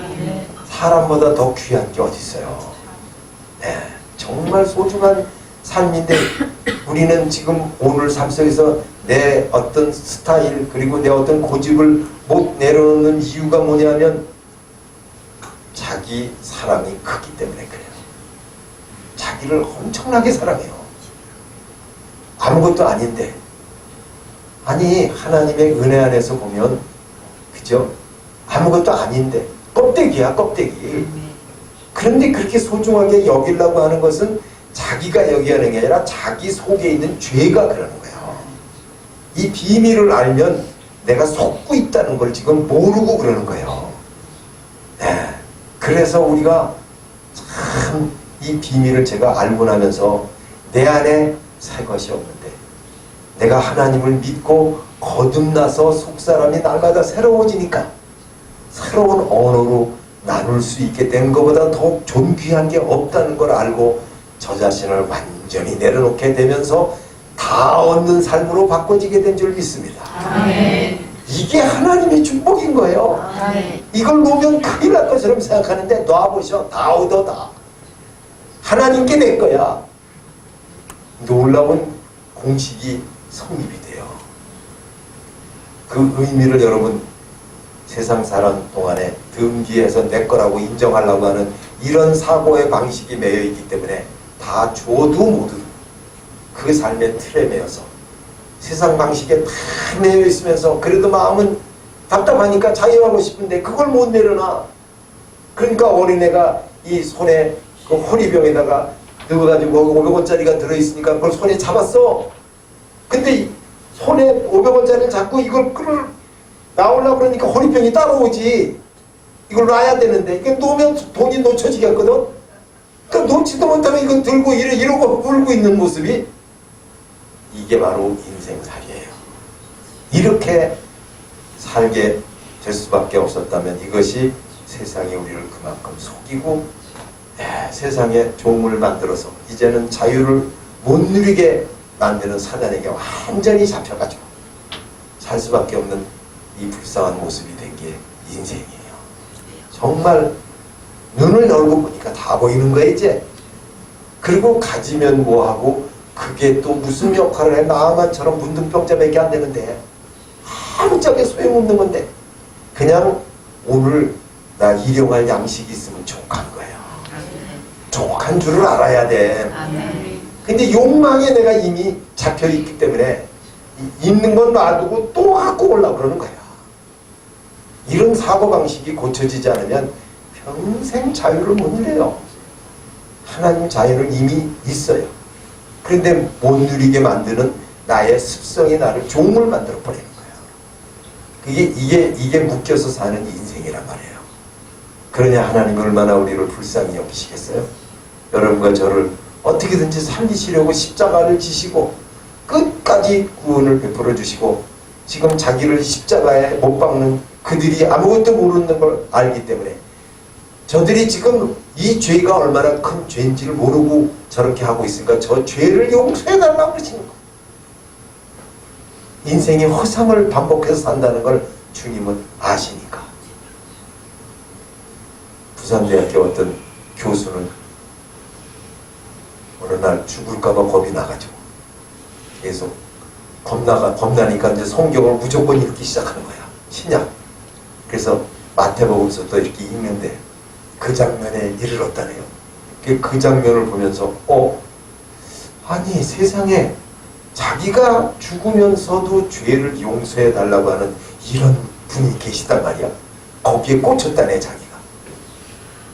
아멘. 사람보다 더 귀한 게 어디 있어요. 네, 정말 소중한 삶인데 우리는 지금 오늘 삶 속에서 내 어떤 스타일 그리고 내 어떤 고집을 못 내려놓는 이유가 뭐냐면 자기 사랑이 크기 때문에 그래요. 자기를 엄청나게 사랑해요. 아무것도 아닌데. 아니 하나님의 은혜 안에서 보면 그죠? 아무것도 아닌데 껍데기야 껍데기. 그런데 그렇게 소중하게 여기려고 하는 것은 자기가 여기하는 게 아니라 자기 속에 있는 죄가 그러는 거예요. 이 비밀을 알면 내가 속고 있다는 걸 지금 모르고 그러는 거예요. 네. 그래서 우리가 참 이 비밀을 제가 알고 나면서 내 안에 새 것이 없는데 내가 하나님을 믿고 거듭나서 속사람이 날마다 새로워지니까 새로운 언어로 나눌 수 있게 된 것보다 더 존귀한 게 없다는 걸 알고 저 자신을 완전히 내려놓게 되면서 다 얻는 삶으로 바꿔지게 된 줄 믿습니다. 아멘. 이게 하나님의 축복인 거예요. 아멘. 이걸 놓으면 큰일 날 것처럼 생각하는데 놔보셔. 다 얻어 다. 하나님께 내 거야. 놀라운 공식이 성립이 돼요. 그 의미를 여러분 세상 사람 동안에 등기해서 내 거라고 인정하려고 하는 이런 사고의 방식이 매여 있기 때문에 다 줘도 모두 그 삶의 틀에 매여서 세상 방식에 다 매여 있으면서 그래도 마음은 답답하니까 자유하고 싶은데 그걸 못 내려놔. 그러니까 어린애가 이 손에 그 호리병에다가 넣어가지고 500원짜리가 들어있으니까 그걸 손에 잡았어. 근데 손에 500원짜리를 잡고 이걸 끌을 나오려고 그러니까 호리병이 따라오지. 이걸 놔야 되는데 이게 놓으면 돈이 놓쳐지겠거든. 그러니까 놓지도 못하면 이거 들고 이러고 울고 있는 모습이 이게 바로 인생살이에요. 이렇게 살게 될 수밖에 없었다면 이것이 세상이 우리를 그만큼 속이고 세상에 종을 만들어서 이제는 자유를 못 누리게 만드는 사단에게 완전히 잡혀가지고 살 수밖에 없는 이 불쌍한 모습이 된 게 인생이에요. 정말 눈을 열고 보니까 다 보이는 거야 이제. 그리고 가지면 뭐하고 그게 또 무슨 역할을 해. 나만처럼 문둥병자밖에 안 되는데 아무짝에 소용없는 건데 그냥 오늘 나 일용할 양식이 있으면 족한 거예요. 족한 줄을 알아야 돼. 근데 욕망에 내가 이미 잡혀있기 때문에 있는 건 놔두고 또 갖고 오려고 그러는 거야. 이런 사고방식이 고쳐지지 않으면 평생 자유를 못 누려요. 하나님 자유는 이미 있어요. 그런데 못 누리게 만드는 나의 습성이 나를 종을 만들어 버리는 거예요. 이게 묶여서 사는 인생이란 말이에요. 그러냐 하나님 얼마나 우리를 불쌍히 여기시겠어요? 여러분과 저를 어떻게든지 살리시려고 십자가를 지시고 끝까지 구원을 베풀어 주시고 지금 자기를 십자가에 못 박는 그들이 아무것도 모르는 걸 알기 때문에 저들이 지금 이 죄가 얼마나 큰 죄인지를 모르고 저렇게 하고 있으니까 저 죄를 용서해달라고 그러시는 거예요. 인생의 허상을 반복해서 산다는 걸 주님은 아시니까. 부산대학교 어떤 교수는 어느 날 죽을까봐 겁이 나가지고 계속 겁나니까 이제 성경을 무조건 읽기 시작하는 거야. 신약. 그래서 마태복음서도 이렇게 읽는데 그 장면에 이르렀다네요. 그 장면을 보면서 아니 세상에 자기가 죽으면서도 죄를 용서해 달라고 하는 이런 분이 계시단 말이야. 거기에 꽂혔다네 자기가.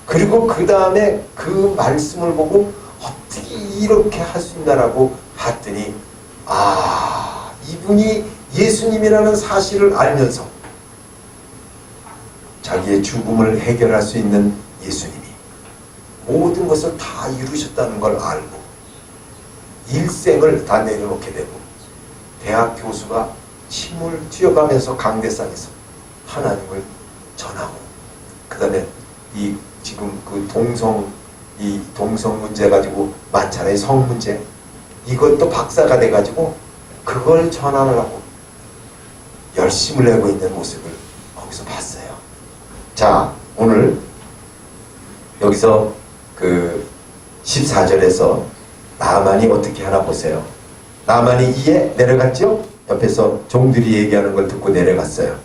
그리고 그 다음에 그 말씀을 보고 어떻게 이렇게 할 수 있나라고 봤더니 이분이 예수님이라는 사실을 알면서 자기의 죽음을 해결할 수 있는 예수님이 모든 것을 다 이루셨다는 걸 알고 일생을 다 내려놓게 되고 대학 교수가 침을 튀어가면서 강대상에서 하나님을 전하고 그 다음에 이 지금 그 동성 문제 가지고 많잖아요. 성 문제 이것도 박사가 돼가지고 그걸 전하려고 열심을 내고 있는 모습을 거기서 봤어요. 자, 오늘 여기서 그 14절에서 나만이 어떻게 하나 보세요. 나만이 이에 내려갔죠? 옆에서 종들이 얘기하는 걸 듣고 내려갔어요.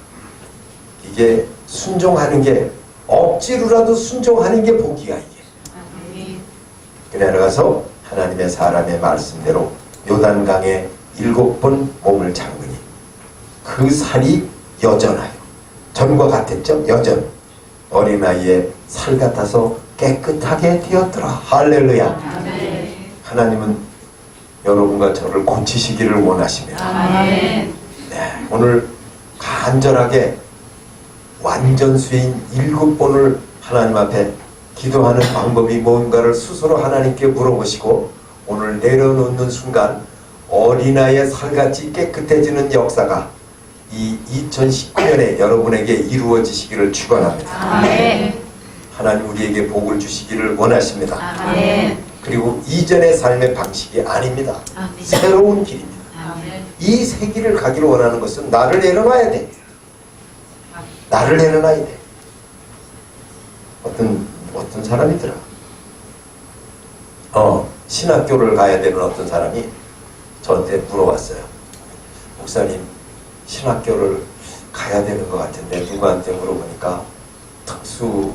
이게 순종하는 게 억지로라도 순종하는 게 복이야 이게. 내려가서 하나님의 사람의 말씀대로 요단강에 7번 몸을 잠그니 그 살이 여전하여 전과 같았죠? 여전 어린아이의 살 같아서 깨끗하게 되었더라. 할렐루야. 하나님은 여러분과 저를 고치시기를 원하십니다. 네, 오늘 간절하게 완전수인 7번을 하나님 앞에 기도하는 방법이 뭔가를 스스로 하나님께 물어보시고 오늘 내려놓는 순간 어린아이의 살같이 깨끗해지는 역사가 이 2019년에 여러분에게 이루어지시기를 축원합니다. 하나님 우리에게 복을 주시기를 원하십니다. 그리고 이전의 삶의 방식이 아닙니다. 아멘. 새로운 길입니다. 아멘. 이 새 길을 가기를 원하는 것은 나를 내려놔야 돼. 나를 내려놔야 돼. 어떤 사람이더라. 신학교를 가야 되는 어떤 사람이 저한테 물어봤어요. 목사님, 신학교를 가야 되는 것 같은데 누구한테 물어보니까 특수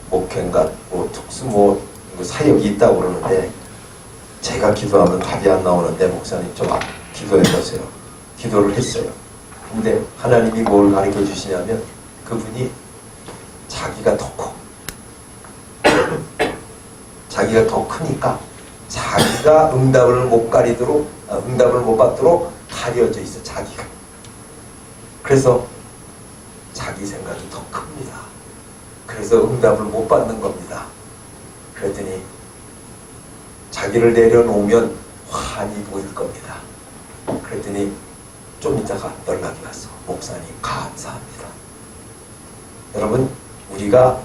목회인가 특수 사역이 있다고 그러는데 제가 기도하면 답이 안 나오는데 목사님 좀 기도해 보세요. 기도를 했어요. 근데 하나님이 뭘 가르쳐 주시냐면 그분이 자기가 더 커. 자기가 더 크니까 자기가 응답을 못 받도록 가려져 있어. 자기가. 그래서 자기 생각이 더 큽니다. 그래서 응답을 못 받는 겁니다. 그랬더니 자기를 내려놓으면 환히 보일 겁니다. 그랬더니 좀 이따가 연락이 왔어. 목사님 감사합니다. 여러분, 우리가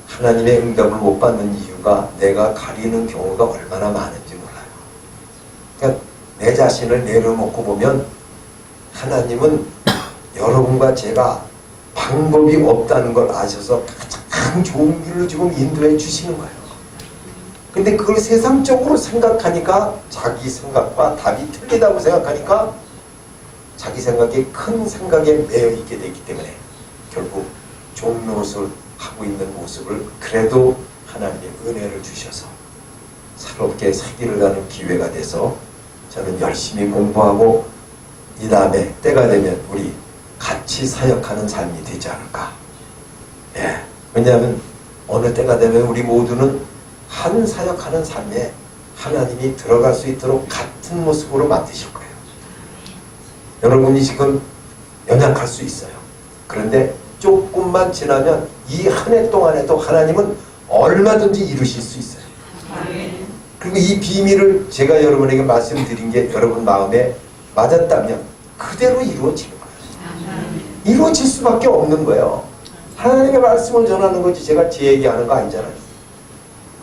하나님의 응답을 못 받는 이유가 내가 가리는 경우가 얼마나 많은지 몰라요. 그러니까 내 자신을 내려놓고 보면 하나님은 여러분과 제가 방법이 없다는 걸 아셔서 가장 좋은 길로 지금 인도해 주시는 거예요. 근데 그걸 세상적으로 생각하니까 자기 생각과 답이 틀리다고 생각하니까 자기 생각에 큰 생각에 매여 있게 되기 때문에 결국 좋은 노릇을 하고 있는 모습을 그래도 하나님의 은혜를 주셔서 새롭게 새 길을 가는 기회가 돼서 저는 열심히 공부하고 이 다음에 때가 되면 우리 같이 사역하는 삶이 되지 않을까. 예. 왜냐하면 어느 때가 되면 우리 모두는 한 사역하는 삶에 하나님이 들어갈 수 있도록 같은 모습으로 만드실 거예요. 여러분이 지금 연약할 수 있어요. 그런데 조금만 지나면 이 한 해 동안에도 하나님은 얼마든지 이루실 수 있어요. 그리고 이 비밀을 제가 여러분에게 말씀드린 게 여러분 마음에 맞았다면 그대로 이루어지는 거예요. 이루어질 수밖에 없는 거예요. 하나님의 말씀을 전하는 거지 제가 제 얘기하는 거 아니잖아요.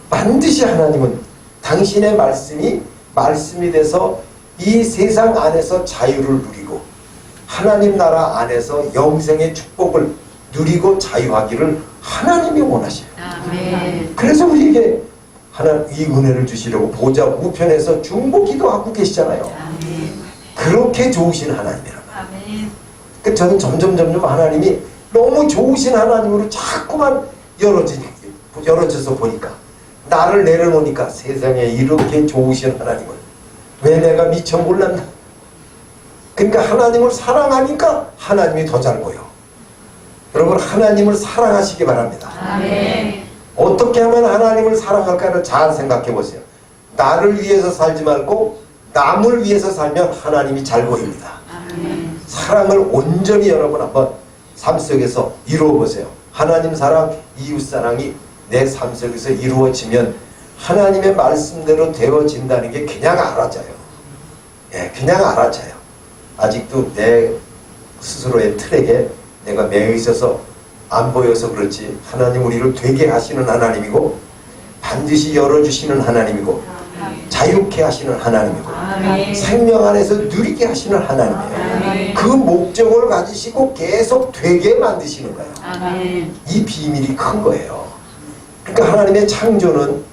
반드시 하나님은 당신의 말씀이 돼서 이 세상 안에서 자유를 누리고 하나님 나라 안에서 영생의 축복을 누리고 자유하기를 하나님이 원하셔요. 아멘. 그래서 우리에게 이 은혜를 주시려고 보좌 우편에서 중보기도 하고 계시잖아요. 아멘. 그렇게 좋으신 하나님이라고. 아멘. 그 저는 점점 하나님이 너무 좋으신 하나님으로 자꾸만 열어져서 보니까 나를 내려놓으니까 세상에 이렇게 좋으신 하나님을 왜 내가 미처 몰랐나? 그러니까 하나님을 사랑하니까 하나님이 더 잘 보여. 여러분 하나님을 사랑하시기 바랍니다. 아멘. 어떻게 하면 하나님을 사랑할까를 잘 생각해 보세요. 나를 위해서 살지 말고 남을 위해서 살면 하나님이 잘 보입니다. 아멘. 사랑을 온전히 여러분 한번 삶 속에서 이루어 보세요. 하나님 사랑, 이웃 사랑이 내 삶 속에서 이루어지면 하나님의 말씀대로 되어진다는 게 그냥 알아져요. 예, 그냥 알아져요. 아직도 내 스스로의 틀에게 내가 매여 있어서 안 보여서 그렇지 하나님 우리를 되게 하시는 하나님이고 반드시 열어주시는 하나님이고 자유케 하시는 하나님이고 아멘. 생명 안에서 누리게 하시는 하나님이에요. 그 목적을 가지시고 계속 되게 만드시는 거예요. 아멘. 이 비밀이 큰 거예요. 그러니까 하나님의 창조는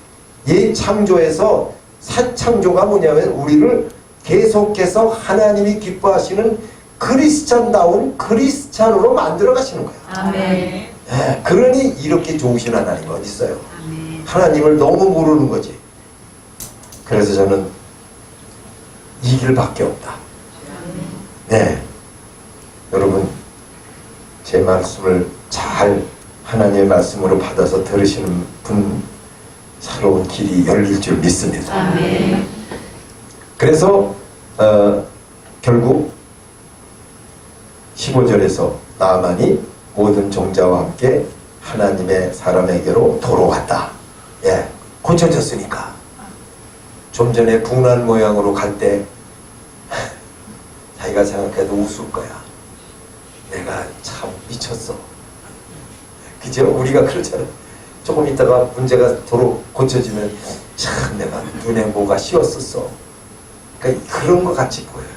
옛 창조에서 새 창조가 뭐냐면 우리를 계속해서 하나님이 기뻐하시는 크리스찬다운 크리스찬으로 만들어 가시는 거예요. 아멘. 예, 그러니 이렇게 좋으신 하나님이 어디 있어요? 아멘. 하나님을 너무 모르는 거지. 그래서 저는 이 길밖에 없다. 네, 여러분 제 말씀을 잘 하나님의 말씀으로 받아서 들으시는 분 새로운 길이 열릴 줄 믿습니다. 아멘. 그래서 결국 15절에서 나아만이 모든 종자와 함께 하나님의 사람에게로 돌아왔다. 예, 고쳐졌으니까. 좀 전에 분한 모양으로 갈 때 자기가 생각해도 웃을 거야. 내가 참 미쳤어. 그죠? 우리가 그렇잖아요. 조금 있다가 문제가 도로 고쳐지면 참 내가 눈에 뭐가 씌었었어. 그러니까 그런 것 같이 보여요.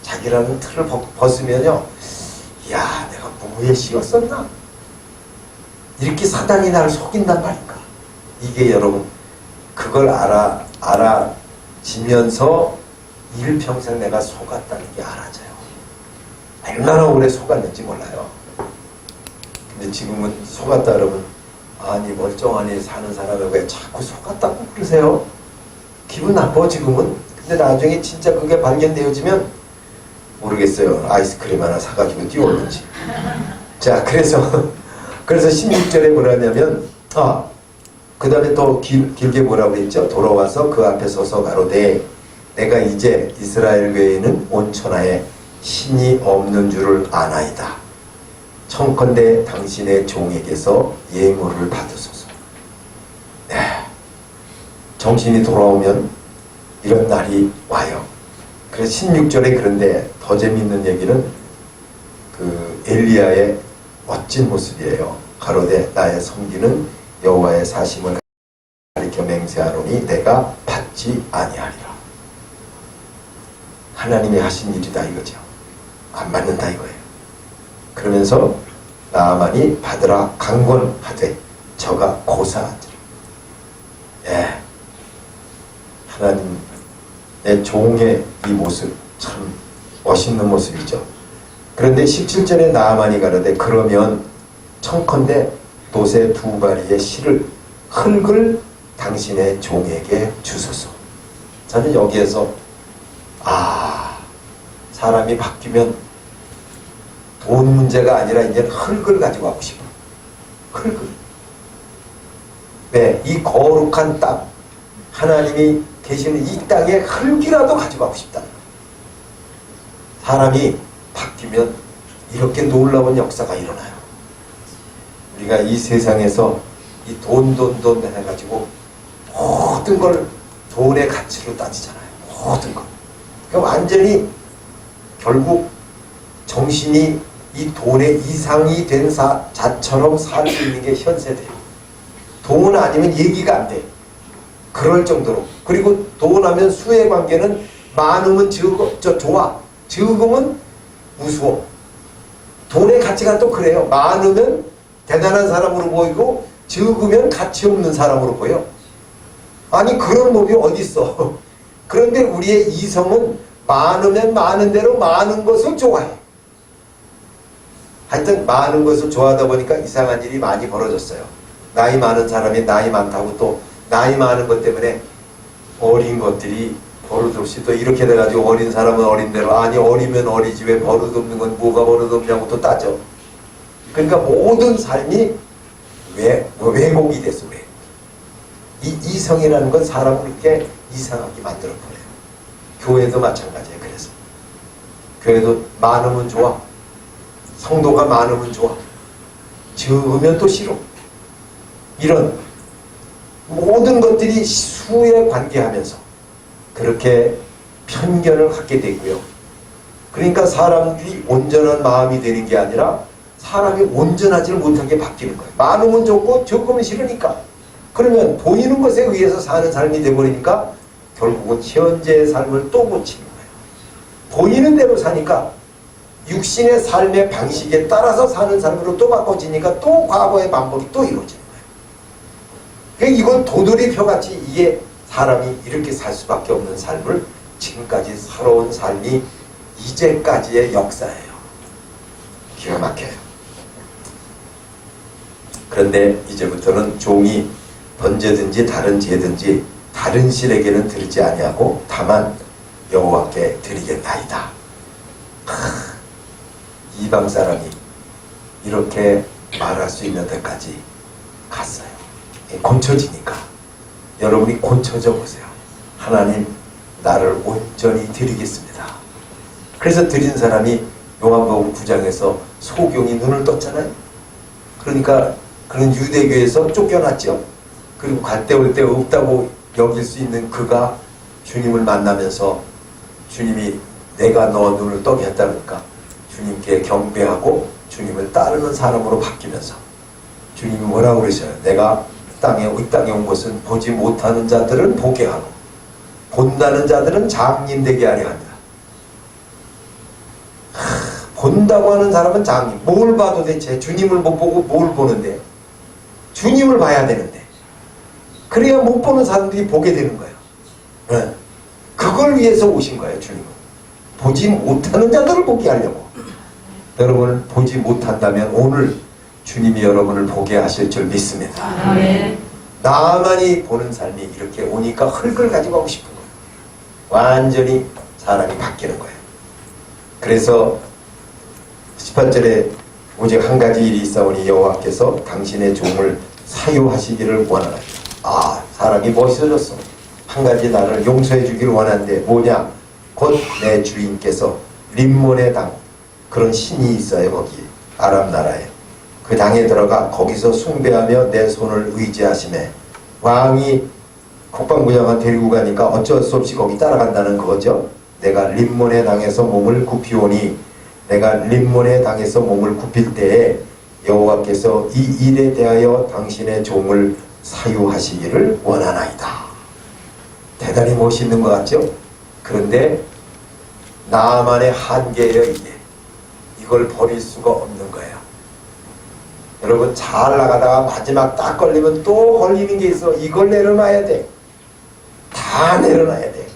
자기라는 틀을 벗으면요, 야 내가 뭐에 씌었었나? 이렇게 사단이 나를 속인단 말인가? 이게 여러분 그걸 알아지면서 일평생 내가 속았다는 게 알아져요. 얼마나 오래 속았는지 몰라요. 근데 지금은 속았다 그러면 아니 멀쩡하니 사는 사람을 왜 자꾸 속았다고 그러세요? 기분 나빠 지금은. 근데 나중에 진짜 그게 발견되어지면 모르겠어요. 아이스크림 하나 사가지고 띄웠는지. 자 그래서 16절에 뭐라냐면 그 다음에 또 길게 뭐라고 그랬죠? 돌아와서 그 앞에 서서 가로되 내가 이제 이스라엘 외에는 온 천하에 신이 없는 줄을 아나이다. 청컨대 당신의 종에게서 예물을 받으소서. 네. 정신이 돌아오면 이런 날이 와요. 그래서 16절에 그런데 더 재미있는 얘기는 그 엘리야의 멋진 모습이에요. 가로되 나의 섬기는 여호와의 사심을 가리켜 맹세하노니 내가 받지 아니하리라. 하나님이 하신 일이다 이거죠. 안 받는다 이거예요. 그러면서 나아만이 받으라 강권하되 저가 고사하더라. 예, 하나님의 종의 이 모습 참 멋있는 모습이죠. 그런데 17절에 나아만이 가로되 그러면 청컨대 돛의 두 바리의 실을 흙을 당신의 종에게 주소서. 저는 여기에서 사람이 바뀌면 돈 문제가 아니라 이제 흙을 가지고 가고 싶어. 흙을. 네, 이 거룩한 땅, 하나님이 계시는 이 땅에 흙이라도 가지고 가고 싶다. 사람이 바뀌면 이렇게 놀라운 역사가 일어나요. 우리가 이 세상에서 이 돈 해가지고 모든 걸 돈의 가치로 따지잖아요. 모든 걸. 그러니까 완전히 결국 정신이 이 돈의 이상이 된 자처럼 살고 있는 게 현세돼요. 돈 아니면 얘기가 안 돼. 그럴 정도로. 그리고 돈 하면 수의 관계는 많으면 좋아. 적으면 무서워. 돈의 가치가 또 그래요. 많으면 대단한 사람으로 보이고 적으면 가치 없는 사람으로 보여. 아니 그런 법이 어디 있어. 그런데 우리의 이성은 많으면 많은 대로 많은 것을 좋아해. 하여튼 많은 것을 좋아하다 보니까 이상한 일이 많이 벌어졌어요. 나이 많은 사람이 나이 많다고 또 나이 많은 것 때문에 어린 것들이 버릇없이 또 이렇게 돼가지고 어린 사람은 어린 대로 아니 어리면 어리지 왜 버릇없는 건 뭐가 버릇없냐고 또 따져. 그러니까 모든 삶이 왜곡이 됐어. 왜? 이 이성이라는 건 사람을 이렇게 이상하게 만들어버려요. 교회도 마찬가지예요. 그래서 교회도 많으면 좋아. 성도가 많으면 좋아. 적으면 또 싫어. 이런 모든 것들이 수에 관계하면서 그렇게 편견을 갖게 되고요. 그러니까 사람들이 온전한 마음이 되는 게 아니라 사람이 온전하지를 못하게 바뀌는 거예요. 많으면 좋고 적으면 싫으니까. 그러면 보이는 것에 의해서 사는 삶이 되어버리니까 결국은 현재의 삶을 또 고치는 거예요. 보이는 대로 사니까 육신의 삶의 방식에 따라서 사는 삶으로 또 바꿔지니까 또 과거의 반복이 또 이루어지는 거예요. 그러니까 이건 도돌이표같이 이게 사람이 이렇게 살 수밖에 없는 삶을 지금까지 살아온 삶이 이제까지의 역사예요. 기가 막혀요. 그런데 이제부터는 종이 번제든지 다른 제든지 다른 신에게는 드리지 아니하고 다만 여호와께 드리겠나이다. 이방 사람이 이렇게 말할 수 있는 데까지 갔어요. 곤쳐지니까. 여러분이 곤쳐져 보세요. 하나님 나를 온전히 드리겠습니다. 그래서 드린 사람이 요한복음 9장에서 소경이 눈을 떴잖아요. 그러니까 그는 유대교에서 쫓겨났죠. 그리고 갈 때 올 때 없다고 여길 수 있는 그가 주님을 만나면서 주님이 내가 너 눈을 떠게 했다니까 주님께 경배하고 주님을 따르는 사람으로 바뀌면서 주님이 뭐라고 그러셔요? 내가 이 땅에 온 것은 보지 못하는 자들은 보게 하고 본다는 자들은 장님 되게 하려 합니다. 본다고 하는 사람은 장님. 뭘 봐도 대체 주님을 못 보고 뭘 보는데? 주님을 봐야 되는데. 그래야 못 보는 사람들이 보게 되는 거예요. 네. 그걸 위해서 오신 거예요, 주님은. 보지 못하는 자들을 보게 하려고. 여러분을 보지 못한다면 오늘 주님이 여러분을 보게 하실 줄 믿습니다. 아멘. 나만이 보는 삶이 이렇게 오니까 흙을 가지고 가고 싶은 거예요. 완전히 사람이 바뀌는 거예요. 그래서 18절에 오직 한 가지 일이 있사오니 여호와께서 당신의 종을 사유하시기를 원하나이다. 아, 사람이 멋있어졌어. 한 가지 나를 용서해 주기를 원하는데 뭐냐? 곧 내 주인께서 림몬의 당, 그런 신이 있어요. 거기 아람 나라에. 그 당에 들어가 거기서 숭배하며 내 손을 의지하시네. 왕이 국방부장을 데리고 가니까 어쩔 수 없이 거기 따라간다는 거죠. 내가 림몬의 당에서 몸을 굽히오니, 내가 림몬의 당에서 몸을 굽힐 때에 여호와께서 이 일에 대하여 당신의 종을 사유하시기를 원하나이다. 대단히 멋있는 것 같죠? 그런데 나만의 한계예요. 이걸 버릴 수가 없는 거예요. 여러분, 잘 나가다가 마지막 딱 걸리면 또 걸리는 게 있어. 이걸 내려놔야 돼. 다 내려놔야 돼.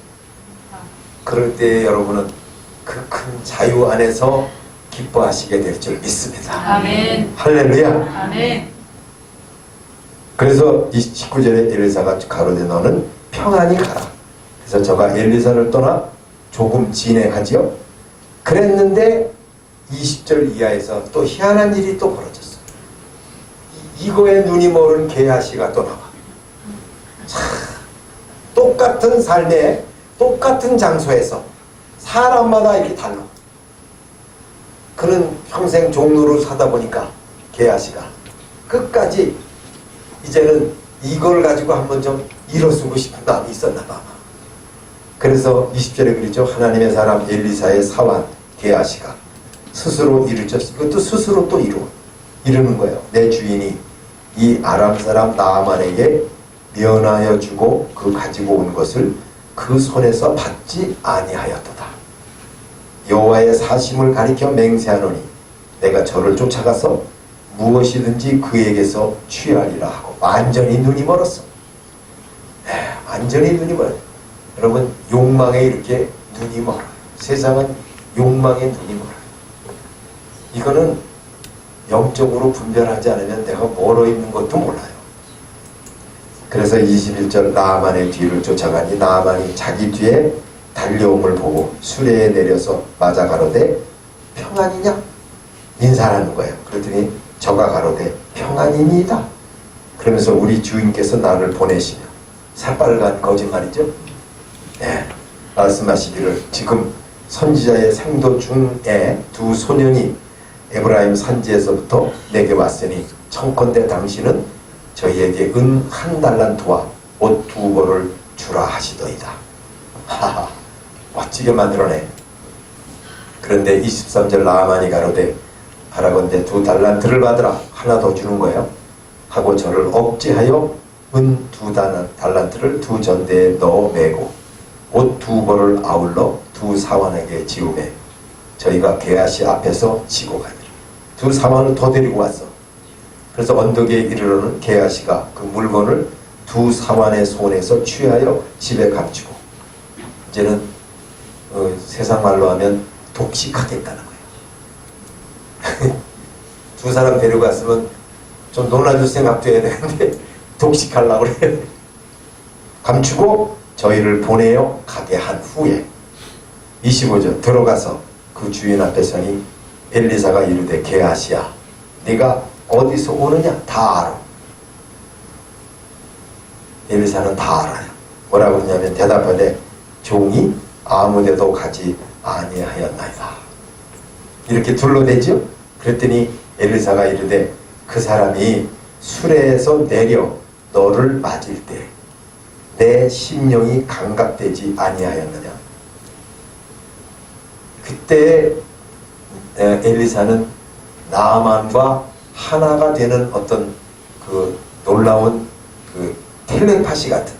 그럴 때 여러분은 그 큰 자유 안에서 기뻐하시게 될 줄 믿습니다. 아멘. 할렐루야. 아멘. 그래서 19절에 엘리사가 가로되 너는 평안히 가라. 그래서 저가 엘리사를 떠나 조금 진행하지요. 그랬는데 20절 이하에서 또 희한한 일이 또 벌어졌어. 이거에 눈이 멀은 게하시가 또 나와. 참, 똑같은 삶에 똑같은 장소에서 사람마다 이렇게 달라. 그는 평생 종로를 사다 보니까 게하시가 끝까지 이제는 이걸 가지고 한번 좀 일어서고 싶은 마음이 있었나 봐. 그래서 20절에 그러죠. 하나님의 사람 엘리사의 사환 게하시가 스스로 이루쳤어. 이것도 스스로 또 이루는 거예요. 내 주인이 이 아람 사람 나아만에게 면하여 주고 그 가지고 온 것을 그 손에서 받지 아니하였도다. 여호와의 사심을 가리켜 맹세하노니 내가 저를 쫓아가서 무엇이든지 그에게서 취하리라 하고. 완전히 눈이 멀었어. 완전히 눈이 멀어요. 여러분, 욕망에 이렇게 눈이 멀어요. 세상은 욕망에 눈이 멀어요. 이거는 영적으로 분별하지 않으면 내가 멀어 있는 것도 몰라요. 그래서 21절 나아만의 뒤를 쫓아가니 나아만이 자기 뒤에 달려옴을 보고 수레에 내려서 맞아 가로되 평안이냐? 인사하는 거예요. 그랬더니 저가 가로되 평안이니이다. 그러면서 우리 주인께서 나를 보내시며 새빨간 거짓말이죠. 네, 말씀하시기를 지금 선지자의 생도 중에 두 소년이 에브라임 산지에서부터 내게 왔으니 청컨대 당신은 저희에게 은 한 달란트와 옷 2벌을 주라 하시더이다. 하하, 멋지게 만들어내. 그런데 23절 나아만이 가로되 바라건대 2 달란트를 받으라. 하나 더 주는 거예요. 하고 저를 억제하여 은 2 달란트를 2 전대에 넣어 매고 옷 2벌을 아울러 2 사환에게 지우매 저희가 게하시 앞에서 지고 가니라. 2 사환을 더 데리고 왔어. 그래서 언덕에 이르러는 게하시가 그 물건을 2 사환의 손에서 취하여 집에 감추고 이제는 세상 말로 하면 독식하겠다는 거예요. 2 사람 데리고 갔으면 좀 놀라줄 생각도 해야 되는데 독식하려고 그래요. 감추고 저희를 보내어 가게 한 후에 25절 들어가서 그 주인 앞에 서니 엘리사가 이르되 게하시야 네가 어디서 오느냐 다 알아. 엘리사는 다 알아요. 뭐라고 하냐면 대답하되 종이 아무데도 가지 아니하였나이다. 이렇게 둘러대죠. 그랬더니 엘리사가 이르되 그 사람이 수레에서 내려 너를 맞을 때 내 심령이 감각되지 아니하였느냐. 그때 엘리사는 나아만과 하나가 되는 어떤 그 놀라운 그 텔레파시 같은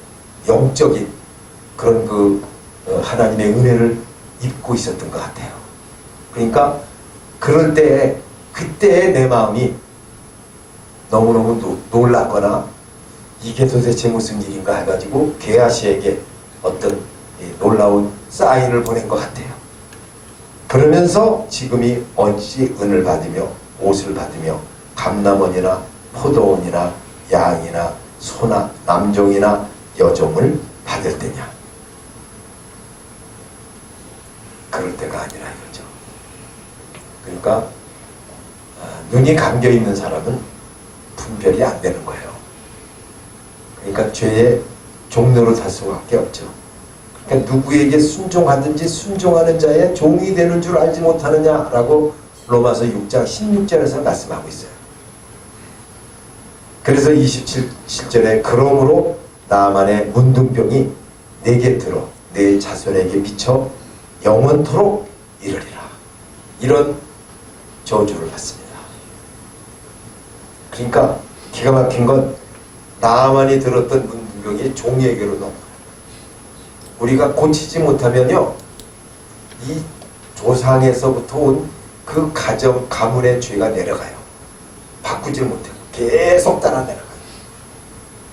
영적인 그런 하나님의 은혜를 입고 있었던 것 같아요. 그러니까 그럴 때에 그때의 내 마음이 너무너무 놀랐거나 이게 도대체 무슨 일인가 해가지고 게하시에게 어떤 놀라운 사인을 보낸 것 같아요. 그러면서 지금이 어찌 은을 받으며 옷을 받으며 감남원이나 포도원이나 양이나 소나 남종이나 여종을 받을 때냐. 그럴 때가 아니라 이거죠. 그러니까 눈이 감겨있는 사람은 분별이 안 되는 거예요. 그러니까 죄의 종로로 살 수밖에 없죠. 그러니까 누구에게 순종하든지 순종하는 자의 종이 되는 줄 알지 못하느냐라고 로마서 6장 16절에서 말씀하고 있어요. 그래서 27절에 그러므로 나만의 문둥병이 내게 들어 내 자손에게 미쳐 영원토록 이르리라. 이런 저주를 받습니다. 그러니까 기가 막힌 건 나만이 들었던 문둥병이 종에게로 넘어가요. 우리가 고치지 못하면요, 이 조상에서부터 온 그 가정, 가문의 죄가 내려가요. 바꾸지 못하고 계속 따라 내려가요.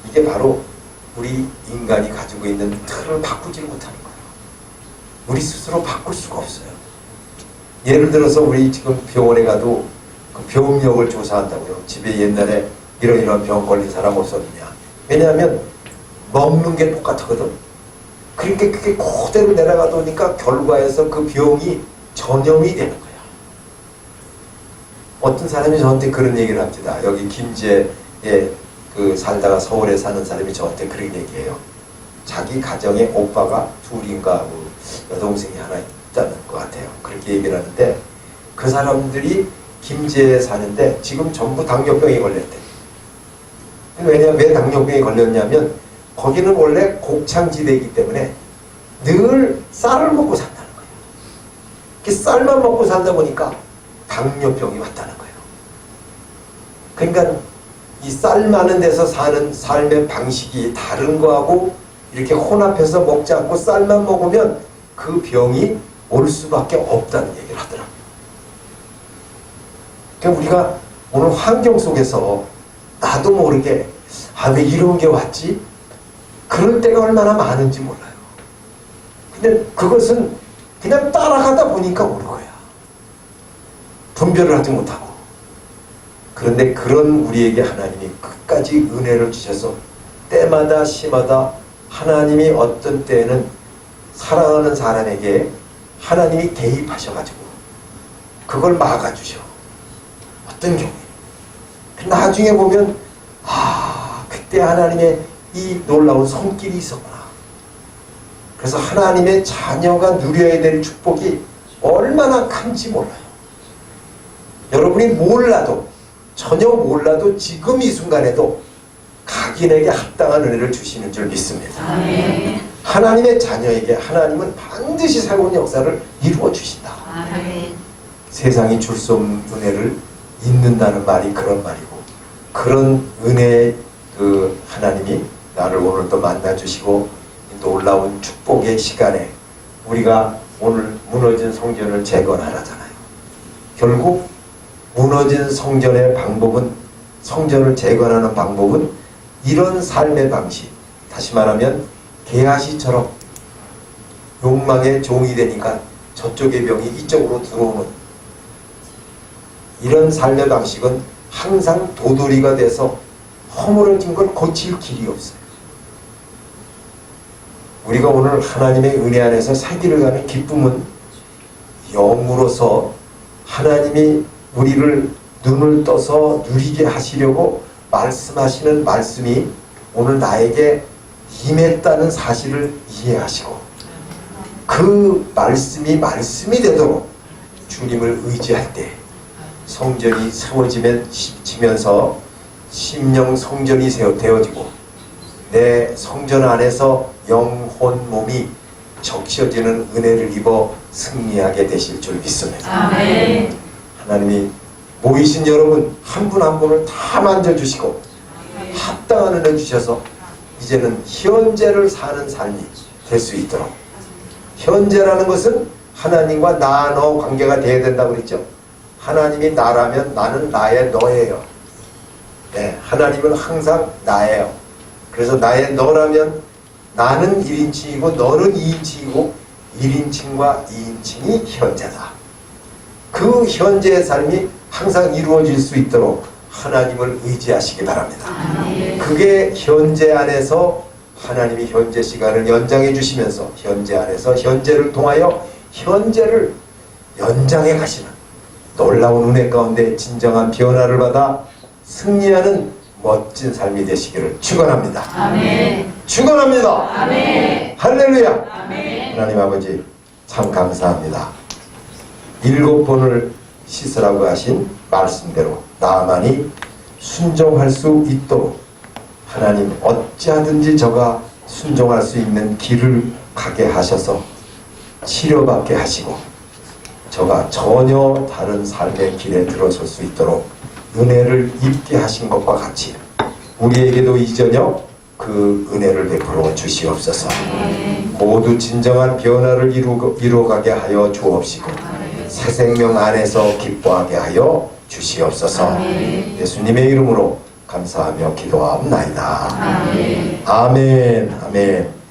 이게 바로 우리 인간이 가지고 있는 틀을 바꾸지 못하는 거예요. 우리 스스로 바꿀 수가 없어요. 예를 들어서 우리 지금 병원에 가도 그 병력을 조사한다고요. 집에 옛날에 이런 병 걸린 사람 없었느냐. 왜냐하면 먹는 게 똑같거든. 그러니까 그게 그대로 내려가다 보니까 결과에서 그 병이 전염이 되는 거야. 어떤 사람이 저한테 그런 얘기를 합니다. 여기 김제에 살다가 서울에 사는 사람이 저한테 그런 얘기해요. 자기 가정에 오빠가 둘인가 여동생이 하나 있다는 것 같아요. 그렇게 얘기를 하는데 그 사람들이 김제에 사는데 지금 전부 당뇨병이 걸렸대. 왜냐하면 왜 당뇨병이 걸렸냐면 거기는 원래 곡창지대이기 때문에 늘 쌀을 먹고 산다는 거예요. 이렇게 쌀만 먹고 살다 보니까 당뇨병이 왔다는 거예요. 그러니까 이 쌀 많은 데서 사는 삶의 방식이 다른 거하고 이렇게 혼합해서 먹지 않고 쌀만 먹으면 그 병이 올 수밖에 없다는 얘기를 하더라고요. 그러니까 우리가 오늘 환경 속에서 나도 모르게 왜 이런 게 왔지? 그럴 때가 얼마나 많은지 몰라요. 근데 그것은 그냥 따라가다 보니까 오는 거야. 분별을 하지 못하고. 그런데 그런 우리에게 하나님이 끝까지 은혜를 주셔서 때마다 시마다 하나님이 어떤 때에는 사랑하는 사람에게 하나님이 개입하셔가지고 그걸 막아주셔. 어떤 경우에. 나중에 보면 그때 하나님의 이 놀라운 손길이 있었구나. 그래서 하나님의 자녀가 누려야 될 축복이 얼마나 큰지 몰라요. 여러분이 몰라도 전혀 몰라도 지금 이 순간에도 각인에게 합당한 은혜를 주시는 줄 믿습니다. 아멘. 하나님의 자녀에게 하나님은 반드시 새로운 역사를 이루어 주신다. 아멘. 세상이 줄 수 없는 은혜를 잊는다는 말이 그런 말이고, 그런 은혜의 그 하나님이 나를 오늘 또 만나주시고 놀라운 축복의 시간에 우리가 오늘 무너진 성전을 재건하라잖아요. 결국 무너진 성전의 방법은, 성전을 재건하는 방법은 이런 삶의 방식, 다시 말하면 게하시처럼 욕망의 종이 되니까 저쪽의 병이 이쪽으로 들어오는 이런 삶의 방식은 항상 도돌이가 돼서 허물어진 걸 고칠 길이 없어요. 우리가 오늘 하나님의 은혜 안에서 살기를 가는 기쁨은 영으로서 하나님이 우리를 눈을 떠서 누리게 하시려고 말씀하시는 말씀이 오늘 나에게 임했다는 사실을 이해하시고 그 말씀이 되도록 주님을 의지할 때 성전이 세워지면서 심령 성전이 되어지고 내 성전 안에서 영혼 몸이 적셔지는 은혜를 입어 승리하게 되실 줄 믿습니다. 아멘. 하나님이 모이신 여러분 한 분 한 분을 다 만져주시고 합당한 은혜 주셔서 이제는 현재를 사는 삶이 될 수 있도록. 현재라는 것은 하나님과 나 너 관계가 돼야 된다고 그랬죠. 하나님이 나라면 나는 나의 너예요. 네, 하나님은 항상 나예요. 그래서 나의 너라면 나는 1인칭이고 너는 2인칭이고 1인칭과 2인칭이 현재다. 그 현재의 삶이 항상 이루어질 수 있도록 하나님을 의지하시기 바랍니다. 그게 현재 안에서 하나님이 현재 시간을 연장해 주시면서 현재 안에서 현재를 통하여 현재를 연장해 가시는 놀라운 은혜 가운데 진정한 변화를 받아 승리하는 멋진 삶이 되시기를 축원합니다. 아멘. 축원합니다. 아멘. 할렐루야. 아멘. 하나님 아버지 참 감사합니다. 7번을 씻으라고 하신 말씀대로 나만이 순종할 수 있도록 하나님 어찌하든지 저가 순종할 수 있는 길을 가게 하셔서 치료받게 하시고 저가 전혀 다른 삶의 길에 들어설 수 있도록 은혜를 입게 하신 것과 같이 우리에게도 이 저녁 그 은혜를 베풀어 주시옵소서. 모두 진정한 변화를 이루어가게 하여 주옵시고 새 생명 안에서 기뻐하게 하여 주시옵소서. 예수님의 이름으로 감사하며 기도하옵나이다. 아멘. 아멘.